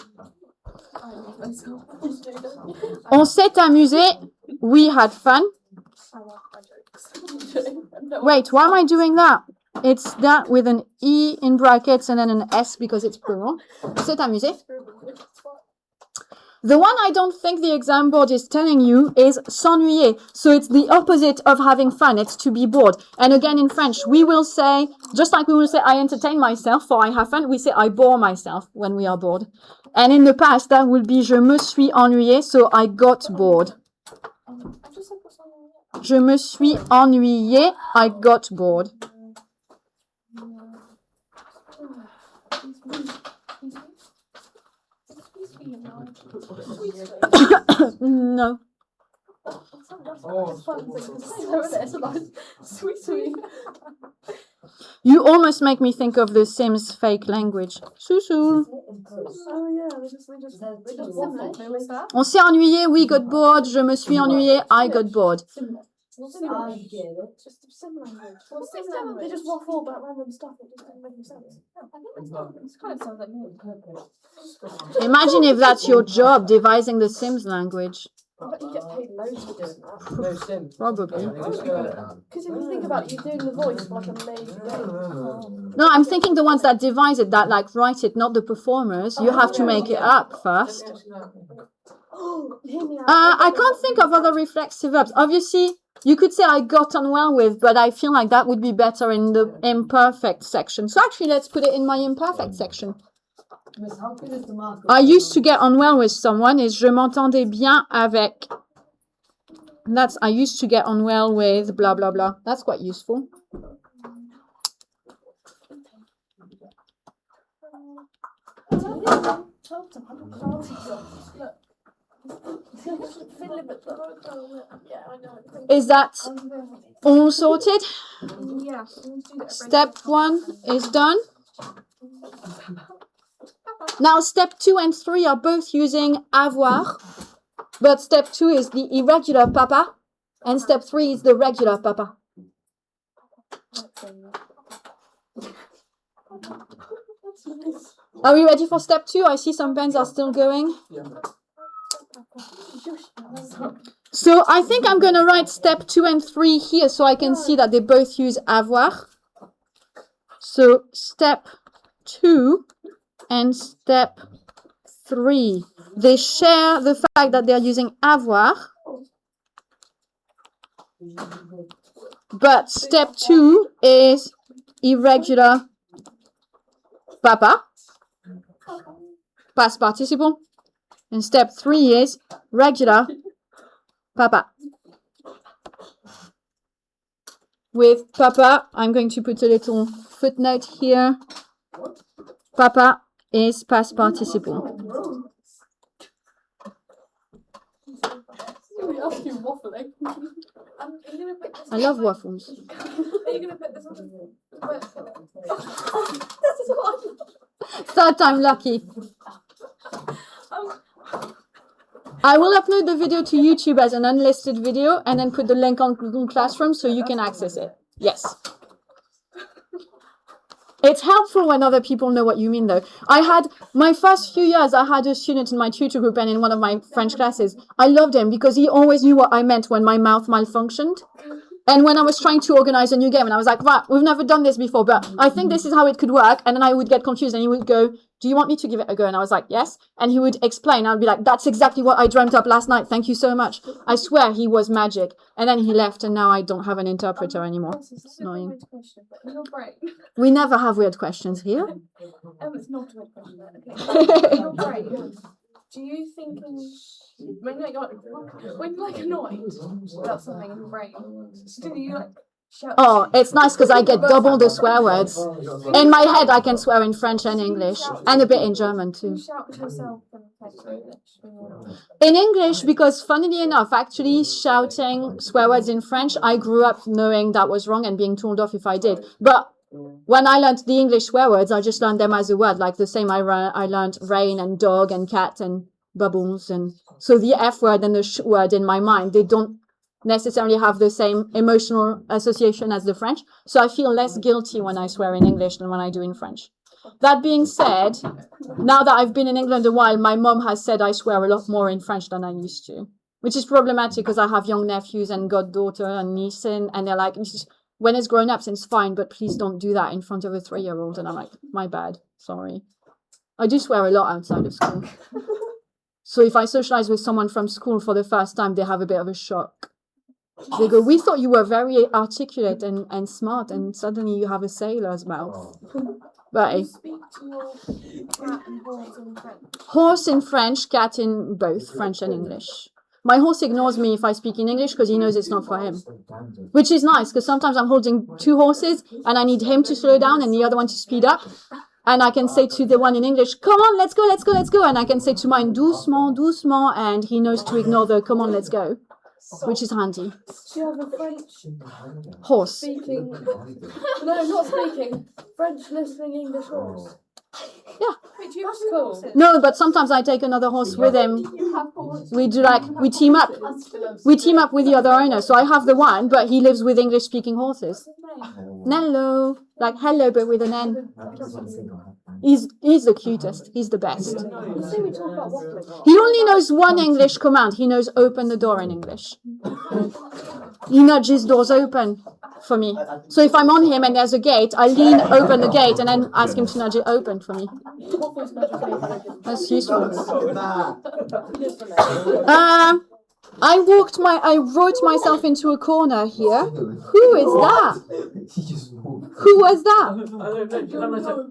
On s'est amusé. We had fun. Wait, why am I doing that? It's that with an E in brackets and then an S because it's plural. C'est amusé. The one I don't think the exam board is telling you is s'ennuyer. So it's the opposite of having fun. It's to be bored. And again, in French, we will say, just like we will say I entertain myself or I have fun, we say I bore myself when we are bored. And in the past, that would be je me suis ennuyé, so I got bored. Je me suis ennuyé, I got bored. No. You almost make me think of the Sims fake language. Chouchou. On s'est ennuyé, we got bored. Je me suis ennuyé, I got bored. What's I English? get it. It's just a sim language. What's sim They language? just waffle about random stuff. It just doesn't make any sense. I think it's kind of sounds like me. Imagine if that's your job, devising the Sims language. I bet you get paid loads for doing that. No, Sim. Probably. Because if you think about it, you're doing the voice for like a major game. No, I'm thinking the ones that devise it, that like write it, not the performers. You have to make it up first. Oh, hear me out. I can't think of other reflexive verbs. Obviously, you could say I got on well with, but I feel like that would be better in the imperfect section. So actually, let's put it in my imperfect section. Miss, how good is the mark? I used to get on well with someone is je m'entendais bien avec. That's I used to get on well with blah blah blah. That's quite useful. Is that all sorted? Yeah. Step 1 is done. Now step 2 and 3 are both using avoir, but step 2 is the irregular papa and step 3 is the regular papa. Are we ready for step 2? I see some pens are still going. So I think I'm going to write step 2 and 3 here so I can see that they both use avoir. So step 2 and step 3. They share the fact that they're using avoir. But step 2 is irregular papa, past participle. And step 3 is regular papa. With papa, I'm going to put a little footnote here. Papa is past participle. Ask you waffling. I love waffles. Are you going to put this on? This is what Third time lucky. I will upload the video to YouTube as an unlisted video and then put the link on Google Classroom so you can access it. Yes. It's helpful when other people know what you mean, though. I had, my first few years, I had a student in my tutor group and in one of my French classes. I loved him because he always knew what I meant when my mouth malfunctioned. And when I was trying to organize a new game, and I was like, right, we've never done this before, but I think this is how it could work. And then I would get confused and he would go, do you want me to give it a go? And I was like, yes. And he would explain. I'd be like, that's exactly what I dreamt up last night. Thank you so much. I swear he was magic. And then he left and now I don't have an interpreter anymore. It's annoying. We never have weird questions here. It's not a weird question. Okay. In your brain, do you think when you're like annoyed about something in your brain, do you like shout? Oh, it's nice because I get double the swear words. In my head, I can swear in French and English and a bit in German too. You shout to yourself in English. In English, because funnily enough, actually shouting swear words in French, I grew up knowing that was wrong and being told off if I did. But when I learned the English swear words, I just learned them as a word, like the same I learned rain and dog and cat and bubbles. And so the F word and the sh word in my mind, they don't necessarily have the same emotional association as the French. So I feel less guilty when I swear in English than when I do in French. That being said, now that I've been in England a while, my mom has said I swear a lot more in French than I used to, which is problematic because I have young nephews and goddaughter and niece, and they're like, when it's grown up, it's fine, but please don't do that in front of a 3-year-old. And I'm like, my bad, sorry. I do swear a lot outside of school. So if I socialize with someone from school for the first time, they have a bit of a shock. They go, we thought you were very articulate and smart, and suddenly you have a sailor's mouth. But You speak to your cat and horse in French. Horse in French, cat in both French and English. My horse ignores me if I speak in English because he knows it's not for him. Which is nice because sometimes I'm holding 2 horses and I need him to slow down and the other one to speed up. And I can say to the one in English, come on, let's go, let's go, let's go. And I can say to mine, doucement, doucement. And he knows to ignore the come on, let's go, which is handy. Do you have a French Horse. speaking? No, not speaking. French listening English horse. Wait, do you have horses? No, but sometimes I take another horse with him. You have horses. We do like, we team up. We team up with the other owner. So I have the one, but he lives with English-speaking horses. Nello. Like hello, but with an N. He's the cutest. He's the best. You see we talk about waffling. He only knows one English command. He knows open the door in English. He nudges doors open for me. So if I'm on him and there's a gate, I lean open the gate and then ask him to nudge it open for me. That's useful. I wrote myself into a corner here. Who is that? Who was that?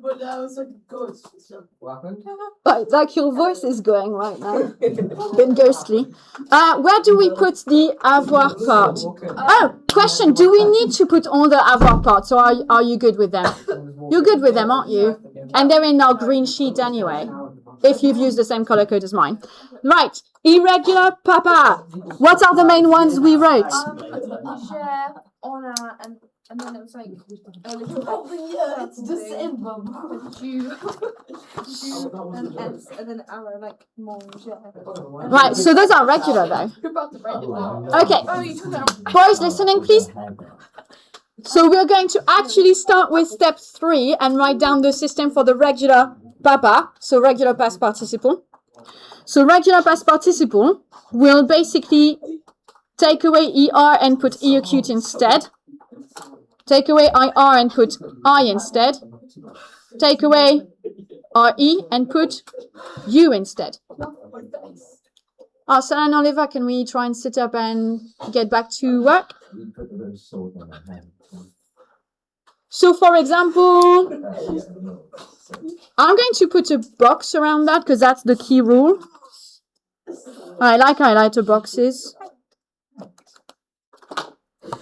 But I was like, ghost. Like your voice is going right now. Been ghostly. Where do we put the avoir part? Oh, question. Do we need to put all the avoir parts or are you good with them? You're good with them, aren't you? And they're in our green sheet anyway. If you've used the same color code as mine. Right. Irregular papa. What are the main ones we wrote? Share, honor, and then it was like a little Oh, yeah, it's the thing same one. with Jew, and S, and then arrow like manger. Right, so those are regular though. You're about to break it down. Okay, Oh, you took that. boys listening please. So we're going to actually start with step 3 and write down the system for the regular papa, so regular past participle. So regular past participle will basically take away ER and put E acute instead. Take away IR and put I instead. Take away RE and put U instead. Sarah and Oliver, can we try and sit up and get back to work? So for example, I'm going to put a box around that because that's the key rule. I like highlighter boxes.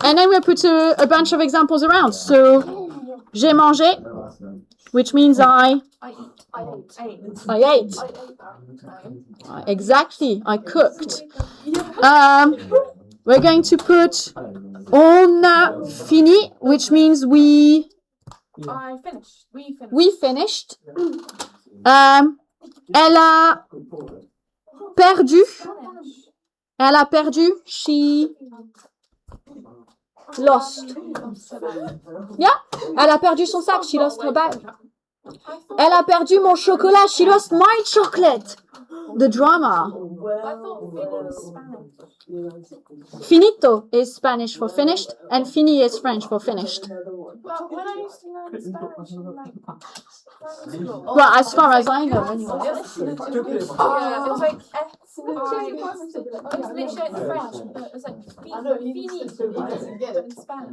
And then we'll put a bunch of examples around. So, j'ai mangé, which means I ate. Exactly, I cooked. We're going to put on a fini, which means I finished. we finished. Elle a perdu. Elle a perdu. She lost. Yeah, elle a perdu son sac. She lost her bag. Elle a perdu mon chocolat. She lost my chocolate. The drama. I thought Spanish. Finito is Spanish for finished, and fini is French for finished. Well, when I used to learn Spanish in like primary school. Well, as far as I know, anyway. Yeah, it was like F. It was literally like French, but it was like fini in Spanish.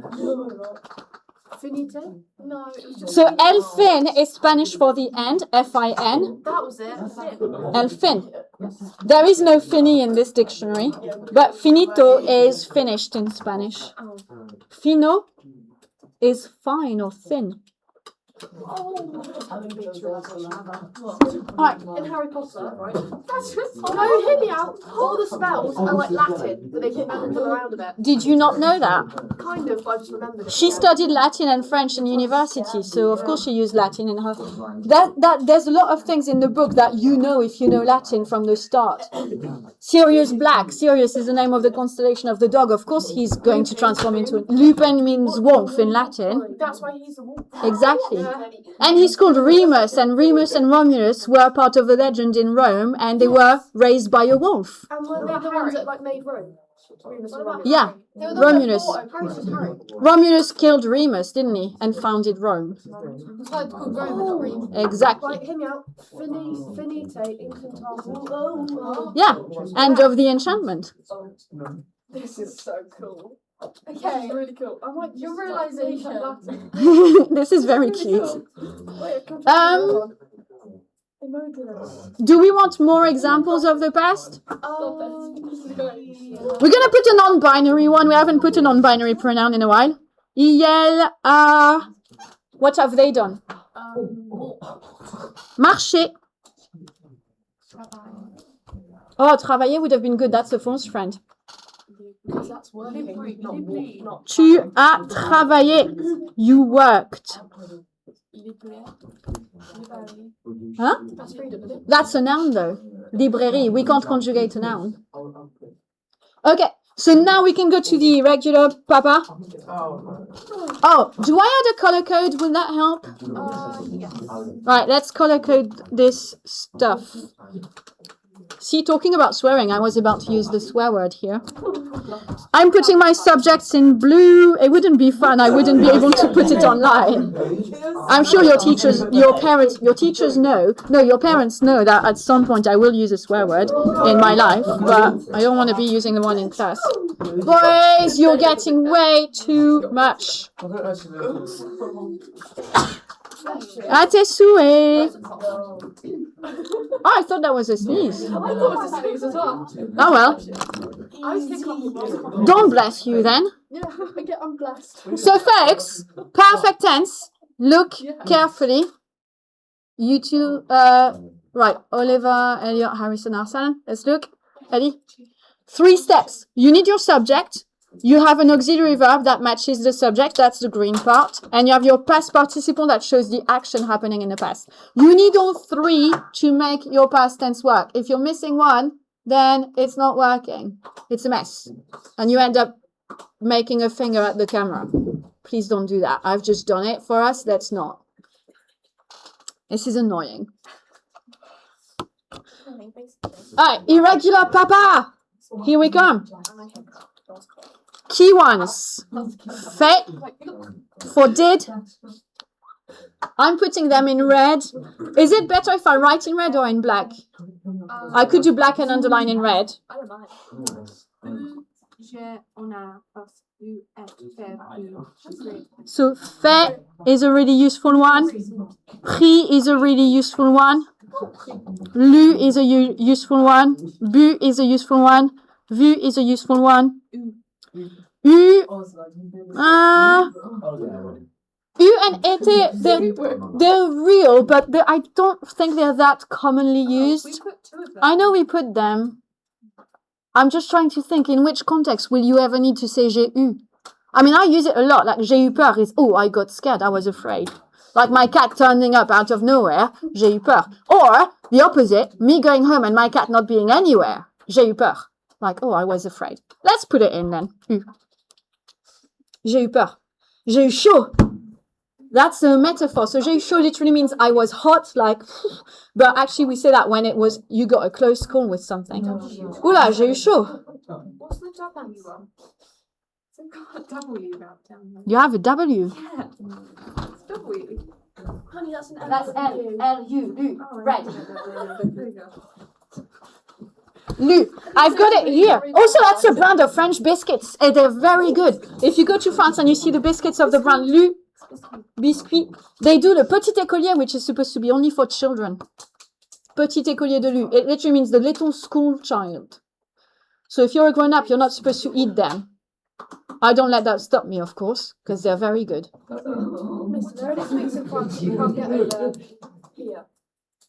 Finite? No, it was just. So el fin is Spanish for the end, F-I-N. That was it. El fin. There is no fini in this dictionary, but finito is finished in Spanish. Fino is fine or thin. Right. In Harry Potter, right? That's just. No, hear me out. All the spells are like Latin, but they put them around a bit. Did you not know that? Kind of, but I just remembered it. She studied Latin and French in university, so of course she used Latin in her. There's a lot of things in the book that you know if you know Latin from the start. Sirius Black. Sirius is the name of the constellation of the dog. Of course he's going to transform into. Lupin means wolf in Latin. That's why he's a wolf. Exactly. And he's called Remus, and Remus and Romulus were part of the legend in Rome, and they were raised by a wolf. And were they the ones that like made Rome? Remus and Romulus. Yeah, They were the Romulus. ones that fought Harry. Harry. Romulus killed Remus, didn't he? And founded Rome. It's like called Rome and not Remus. Exactly. Like, hear me out. Finite, incantato. Yeah, end of the enchantment. This is so cool. Okay, really cool. I'm like, your realization. This is very cute. Emotionless. Do we want more examples of the past? We're gonna put a non-binary one. We haven't put a non-binary pronoun in a while. Il a... What have they done? Marcher. Oh, travailler would have been good. That's a false friend. Tu as travaillé. You worked. Huh? That's freedom, isn't it? That's a noun though. Librairie. We can't conjugate a noun. Okay, so now we can go to the irregular papa. Oh, do I add a color code? Will that help? Yes. Right, let's color code this stuff. See, talking about swearing, I was about to use the swear word here. I'm putting my subjects in blue. It wouldn't be fun. I wouldn't be able to put it online. I'm sure your teachers, your parents, your teachers know. No, your parents know that at some point I will use a swear word in my life, but I don't want to be using the one in class. Boys, you're getting way too much. À tes souhaits. Oh, I thought that was a sneeze. I thought it was a sneeze as well. Oh well. I was thinking, Don't bless you then. yeah, I'm blessed. So folks, perfect tense. Look carefully. You two, right, Oliver, Elliot, Harrison, Arsene. Let's look. Eddie. 3 steps. You need your subject. You have an auxiliary verb that matches the subject. That's the green part. And you have your past participle that shows the action happening in the past. You need all 3 to make your past tense work. If you're missing one, then it's not working. It's a mess. And you end up making a finger at the camera. Please don't do that. I've just done it for us. Let's not. This is annoying. Alright, irregular papa. Here we come. Key ones. Fait for did. I'm putting them in red. Is it better if I write in red or in black? I could do black and underline in red. I don't mind. So fait is a really useful one. Pris is a really useful one. Lu is a useful one. Bu is a useful one. Vu is a useful one. U, U and été, they're real, but I don't think they're that commonly used. We put 2 of them. I know we put them. I'm just trying to think, in which context will you ever need to say j'ai eu? I mean, I use it a lot. Like, j'ai eu peur is, oh, I got scared, I was afraid. Like my cat turning up out of nowhere, j'ai eu peur. Or, the opposite, me going home and my cat not being anywhere, j'ai eu peur. Like, oh, I was afraid. Let's put it in then. Eu. J'ai eu peur. J'ai eu chaud. That's a metaphor. So j'ai eu chaud literally means I was hot, like, but actually we say that when it was, you got a close call with something. Oula, j'ai eu chaud. What's the W one? Some kind of W about down there. You have a W. Yeah. It's W. Honey, that's an L. That's L. L-U. U. Oh, Red. There you go. Lu. I've got it here. Also, that's a brand of French biscuits. And they're very good. If you go to France and you see the biscuits of the brand Lu, Biscuit, they do the petit écolier, which is supposed to be only for children. Petit écolier de Lu. It literally means the little school child. So if you're a grown-up, you're not supposed to eat them. I don't let that stop me, of course, because they're very good. Mister, there are any sweets in France you can't get over here.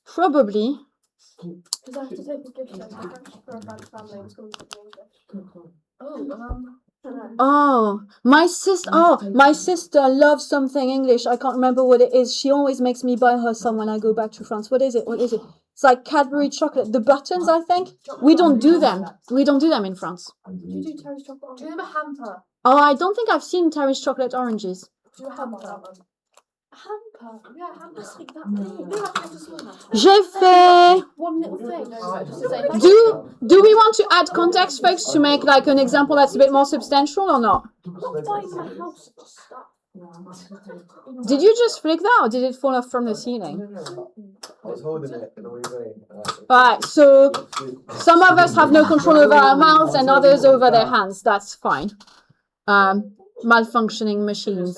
Probably. Because I have to take a gift for a French family in school to English. Oh, my sister loves something English. I can't remember what it is. She always makes me buy her some when I go back to France. What is it? What is it? It's like Cadbury chocolate. The buttons, I think. We don't do them. We don't do them in France. Do you do Terry's chocolate? Do you have a hamper? Oh, I don't think I've seen Terry's chocolate oranges. Do you have a hamper? Hamper? Yeah, hamper's like that thing. They have to small hamper. J'ai fait. One little thing. Just to say, Do we want to add context, folks, to make like an example that's a bit more substantial or not? not buying my house just stuff. Did you just flick that or did it fall off from the ceiling? I was holding it in a wee way. Alright, so some of us have no control over our mouths and others over their hands. That's fine. Malfunctioning machines.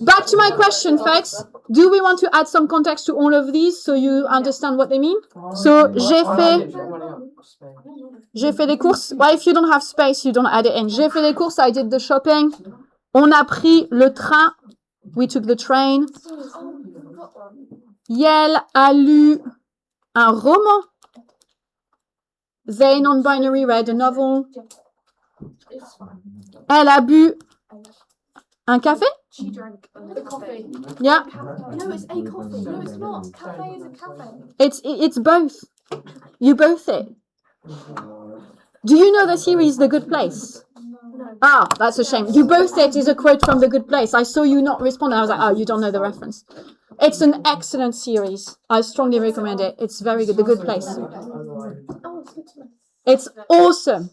Back to my question, folks. Do we want to add some context to all of these so you understand what they mean? So, j'ai fait des courses. Well, if you don't have space, you don't add it in. J'ai fait des courses, I did the shopping. On a pris le train. We took the train. Yel a lu un roman. They, non-binary, read a novel. Elle a bu un café? She drank a coffee. Yeah, No, it's a coffee. No, it's not. Cafe is a cafe. it's both. You both it. Do you know the series The Good Place? No. Ah, that's a shame. You both it is a quote from The Good Place. I saw you not respond. I was like, oh, you don't know the reference. It's an excellent series. I strongly recommend it. It's very good. The Good Place. Oh, it's good to know. It's awesome.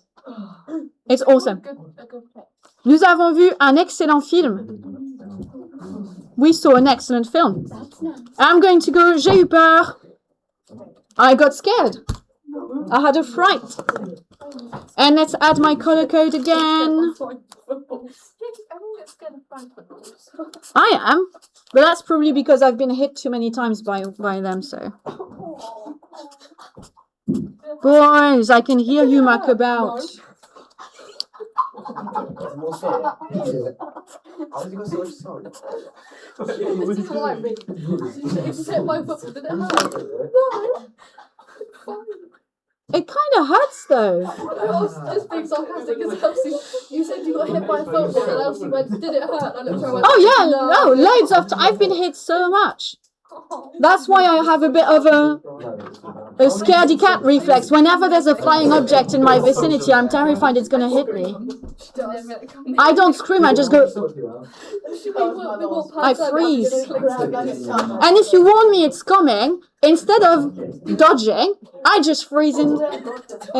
It's awesome. A good place. Nous avons vu un excellent film. We saw an excellent film. I'm going to go. J'ai eu peur. I got scared. I had a fright. And let's add my color code again. Everyone gets scared of flying footballs. I am. But that's probably because I've been hit too many times by them, so. Boys, I can hear you muck about. This is hilarious. If you hit my football, did it hurt? No. Fine. It kind of hurts though. I was just being sarcastic because Elsie, you said you got hit by a football and Elsie went, did it hurt? And I looked at her and went, Oh yeah, no, loads of I've been hit so much. That's why I have a bit of a scaredy cat reflex. Whenever there's a flying object in my vicinity, I'm terrified it's going to hit me. I don't scream, I just go, I freeze. And if you warn me it's coming, instead of dodging, I just freeze in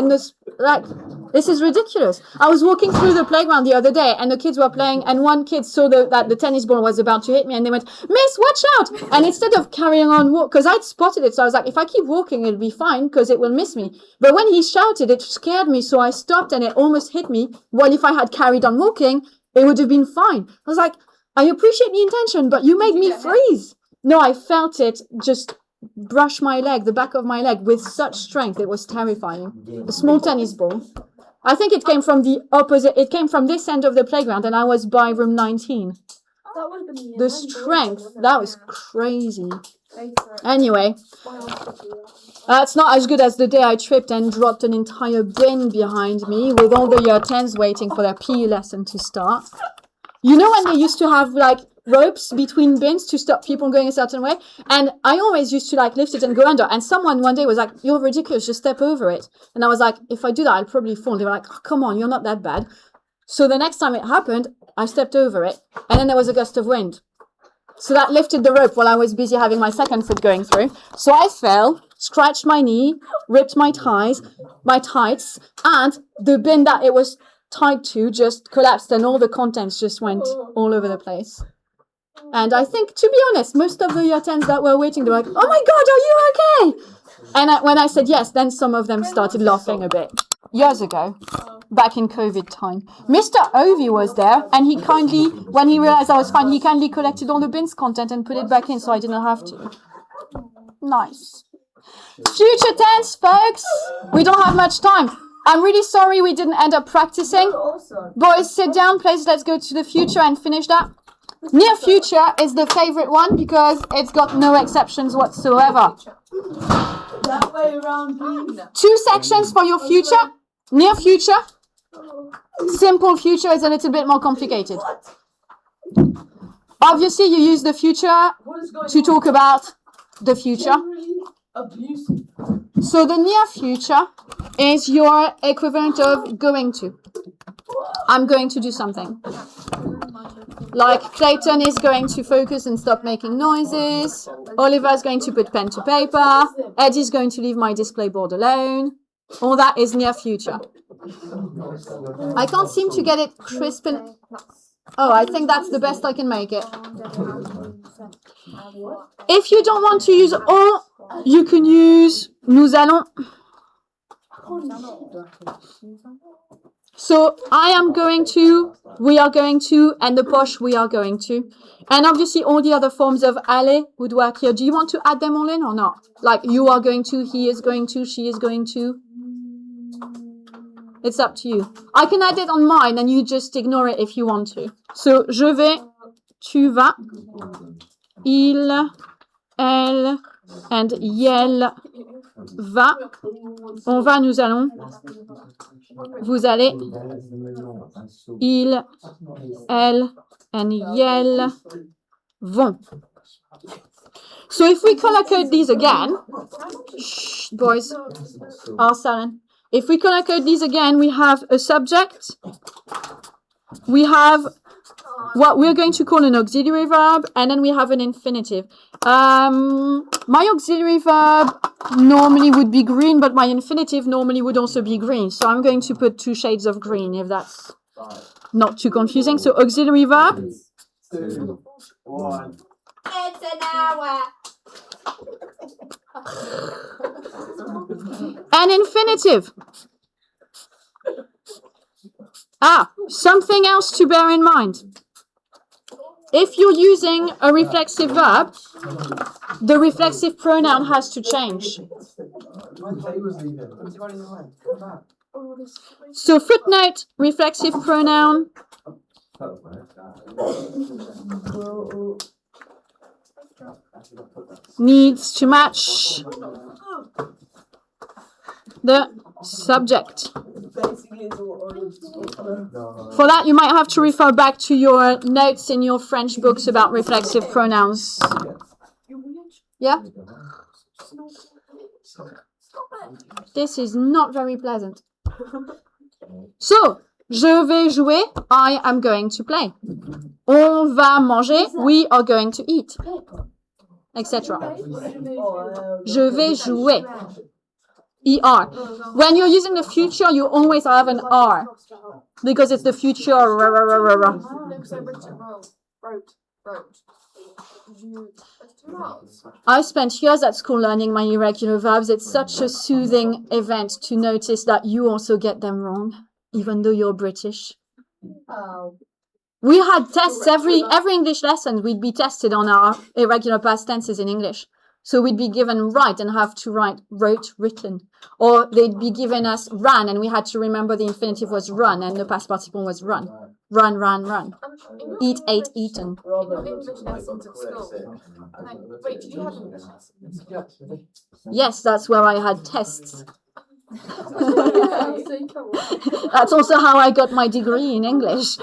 this, like, this is ridiculous. I was walking through the playground the other day and the kids were playing and one kid saw that the tennis ball was about to hit me and they went, Miss, watch out! And instead of carrying on walk, because I'd spotted it, so I was like, if I keep walking, it'll be fine because it will miss me. But when he shouted, it scared me, so I stopped and it almost hit me. Well, if I had carried on walking, it would have been fine. I was like, I appreciate the intention, but you made me freeze. No, I felt it just brush my leg, the back of my leg, with such strength. It was terrifying. A small tennis ball. I think it came from the opposite. It came from this end of the playground, and I was by room 19. The strength, that was crazy. Anyway, it's not as good as the day I tripped and dropped an entire bin behind me with all the year 10s waiting for their PE lesson to start. You know when they used to have like ropes between bins to stop people going a certain way? And I always used to like lift it and go under. And someone one day was like, you're ridiculous, just step over it. And I was like, if I do that, I'll probably fall. They were like, oh, come on, you're not that bad. So the next time it happened, I stepped over it. And then there was a gust of wind. So that lifted the rope while I was busy having my second foot going through. So I fell, scratched my knee, ripped my tights, and the bin that it was tied to just collapsed and all the contents just went all over the place. And I think, to be honest, most of the year 10s that were waiting, they were like, oh my God, are you okay? And when I said yes, then some of them started laughing a bit. Years ago, back in COVID time, Mr. Ovi was there, and he kindly, when he realized I was fine, he kindly collected all the bins content and put it back in so I didn't have to. Nice. Future tense, folks. We don't have much time. I'm really sorry we didn't end up practicing. Boys, sit down, please. Let's go to the future and finish that. Near future is the favorite one because it's got no exceptions whatsoever. That way around, please. 2 sections for your future. Near future. Simple future is a little bit more complicated. Obviously, you use the future to talk about the future. So the near future is your equivalent of going to. I'm going to do something. Like Clayton is going to focus and stop making noises. Oliver's going to put pen to paper. Eddie's going to leave my display board alone. All that is near future. I can't seem to get it crisp and... Oh, I think that's the best I can make it. If you don't want to use all, you can use nous allons. So I am going to, we are going to, and the posh we are going to. And obviously all the other forms of aller would work here. Do you want to add them all in or not? Like you are going to, he is going to, she is going to. It's up to you. I can add it on mine and you just ignore it if you want to. So, je vais, tu vas, il, elle, and yel va. On va, nous allons. Vous allez. Il, elle, and yell vont. So if we color code these again, shh, boys are silent. If we color code these again, we have a subject, we have what we're going to call an auxiliary verb, and then we have an infinitive. My auxiliary verb normally would be green, but my infinitive normally would also be green. So I'm going to put 2 shades of green if that's not too confusing. So auxiliary verb. 2, 1. It's an hour. An infinitive. Something else to bear in mind. If you're using a reflexive verb, the reflexive pronoun has to change. So footnote, reflexive pronoun needs to match the subject. For that, you might have to refer back to your notes in your French books about reflexive pronouns. Yeah? This is not very pleasant. So, je vais jouer, I am going to play. On va manger, we are going to eat, etc. Je vais jouer. ER. When you're using the future, you always have an R because it's the future. I spent years at school learning my irregular verbs. It's such a soothing event to notice that you also get them wrong, even though you're British. We had tests every English lesson. We'd be tested on our irregular past tenses in English. So we'd be given write and have to write wrote, written. Or they'd be given us ran and we had to remember the infinitive was run and the past participle was run. Run, run, run. Eat, ate, eaten. In your English lessons at school. Wait, did you have English lessons? Yes, that's where I had tests. That's also how I got my degree in English.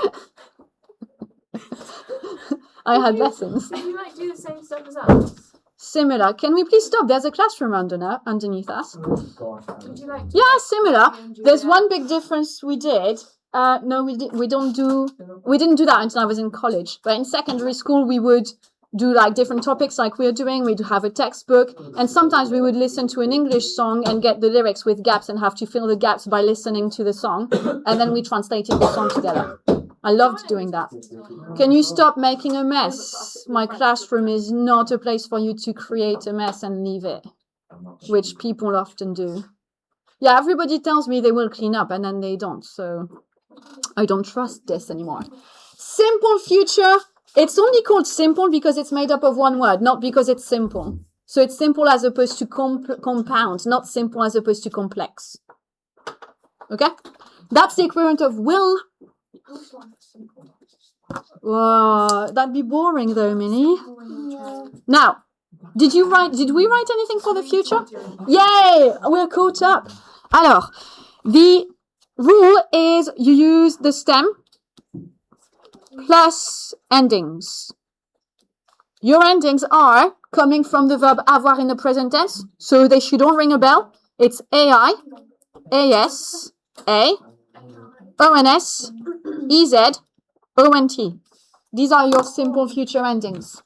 I had lessons. Did you do the same stuff as us? Similar. Can we please stop? There's a classroom underneath us. Did you Yeah, similar. There's one big difference we did. No, we didn't do that until I was in college. But in secondary school, we would do like different topics like we're doing. We'd have a textbook. And sometimes we would listen to an English song and get the lyrics with gaps and have to fill the gaps by listening to the song. And then we translated the song together. I loved doing that. Can you stop making a mess? My classroom is not a place for you to create a mess and leave it, which people often do. Yeah, everybody tells me they will clean up and then they don't. So I don't trust this anymore. Simple future. It's only called simple because it's made up of one word, not because it's simple. So it's simple as opposed to compound, not simple as opposed to complex. Okay? That's the equivalent of will. Whoa, that'd be boring though, Minnie. Now, did we write anything for the future? Yay! We're caught up. Alors, the rule is you use the stem plus endings. Your endings are coming from the verb avoir in the present tense, so they should all ring a bell. It's AI, AS, A, ONS, EZ, ONT. These are your simple future endings.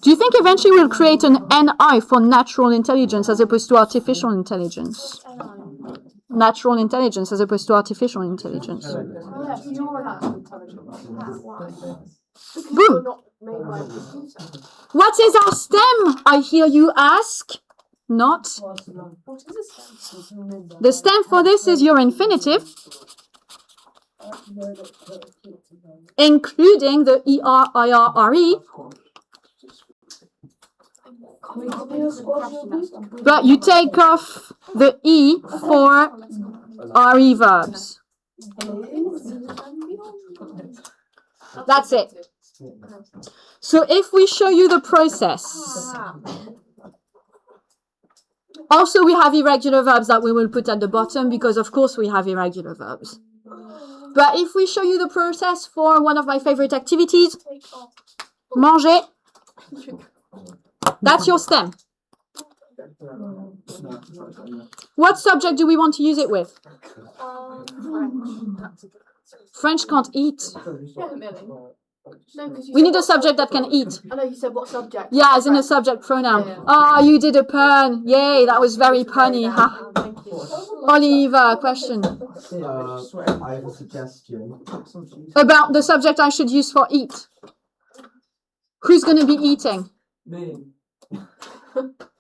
Do you think eventually we'll create an NI for natural intelligence as opposed to artificial intelligence? Natural intelligence as opposed to artificial intelligence. Boom. What is our stem? I hear you ask. Not. The stem for this is your infinitive, including the ER-IR-RE. But you take off the E for RE verbs. That's it. So if we show you the process Also, we have irregular verbs that we will put at the bottom because, of course, we have irregular verbs. But if we show you the process for one of my favorite activities, manger, that's your stem. What subject do we want to use it with? French can't eat. Yeah, nearly. No, We need a subject that can eat. I know you said what subject. Yeah, as in a subject pronoun. Yeah. Ah, you did a pun. Yay, that was very punny. Ha. Thank you. Oliver, question. I have a suggestion. About the subject I should use for eat. Who's going to be eating? Me.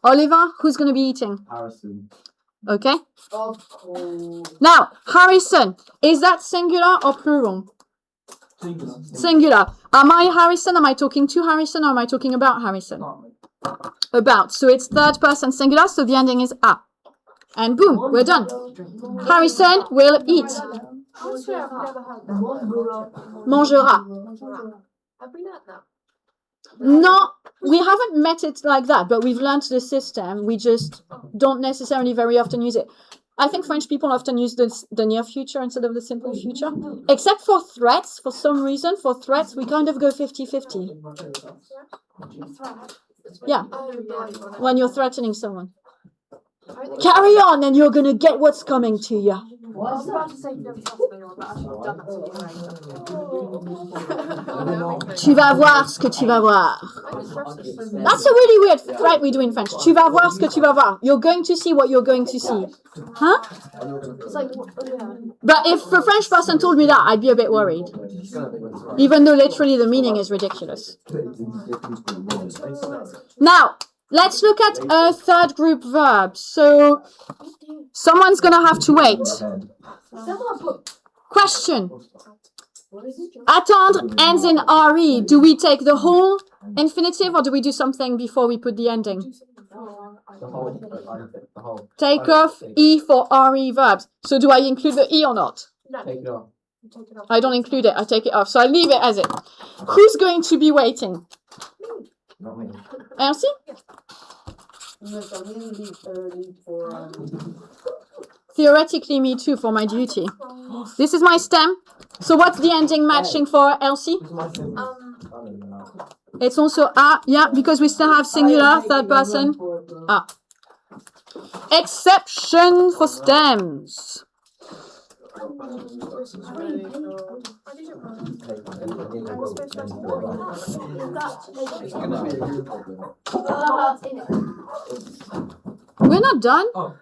Oliver, who's going to be eating? Harrison. Okay. Of course. Now, Harrison, is that singular or plural? Singular. Am I Harrison? Am I talking to Harrison or am I talking about Harrison? About. So it's third person singular, so the ending is a. And boom, we're done. Harrison will eat. I swear I've never heard that. Mangera. Have we learnt that? No, we haven't met it like that, but we've learned the system. We just don't necessarily very often use it. I think French people often use the near future instead of the simple future. Except for threats, for some reason, for threats, we kind of go 50-50. Yeah, Oh, yeah. when you're threatening someone. Carry on and you're going to get what's coming to you. I was about to say you never trust anyone, but I should have done that to you. Tu vas voir ce que tu vas voir. That's a really weird threat we do in French. Tu vas voir ce que tu vas voir. You're going to see what you're going to see. Huh? It's like, yeah. But if a French person told me that, I'd be a bit worried. Even though literally the meaning is ridiculous. Now, let's look at a third group verb. So, someone's going to have to wait. Question. Attendre ends in RE. Do we take the whole infinitive or do we do something before we put the ending? The whole. Take off E for RE verbs. So do I include the E or not? Take it off. I don't include it. I take it off. So I leave it as it. Who's going to be waiting? Not me. Elsie? Yes, I'm gonna leave early for. Theoretically, me too, for my duty. This is my stem. So what's the ending matching for Elsie? It's also A. Yeah, because we still have singular, third person. A. Exception for stems. We're not done. Oh,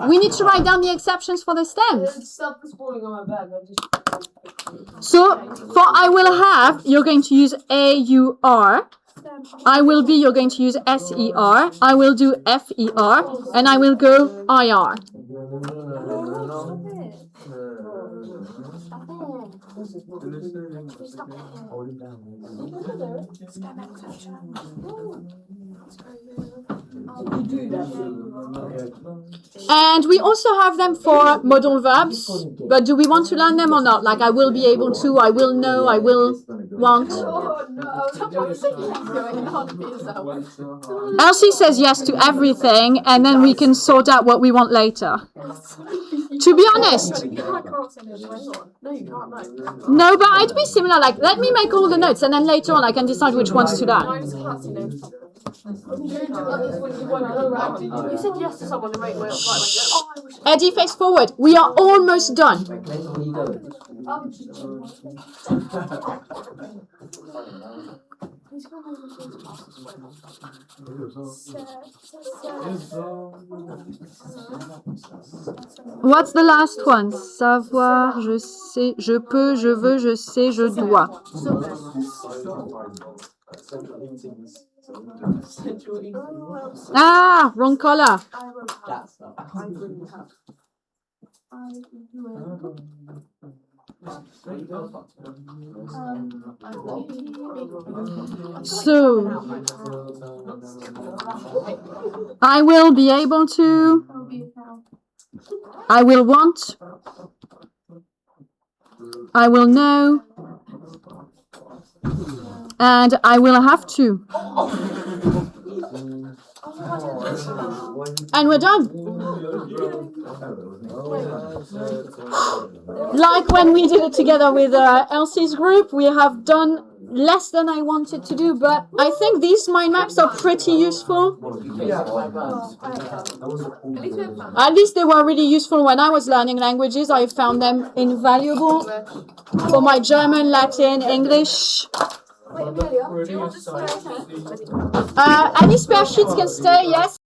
we need to write down the exceptions for the stems. Stuff is falling on my bag. So for I will have, you're going to use AUR. I will be, you're going to use SER. I will do FER. And I will go IR. And we also have them for modal verbs, but do we want to learn them or not? Like I will be able to, I will know, I will want. Elsie says yes to everything, and then we can sort out what we want later. To be honest. No, but I'd be similar. Like, let me make all the notes, and then later on I can decide which ones to learn. You said yes to someone and right away. Eddie, face forward. We are almost done. What's the last one? Savoir, je sais, je peux, je veux, je sais, je dois. Ah, wrong color. So, I will be able to, I will want, I will know, and I will have to. And we're done. Like when we did it together with Elsie's group, we have done less than I wanted to do, but I think these mind maps are pretty useful. At least they were really useful when I was learning languages. I found them invaluable for my German, Latin, English. Wait, Amelia, do you want to stay? Any spare sheets can stay, yes.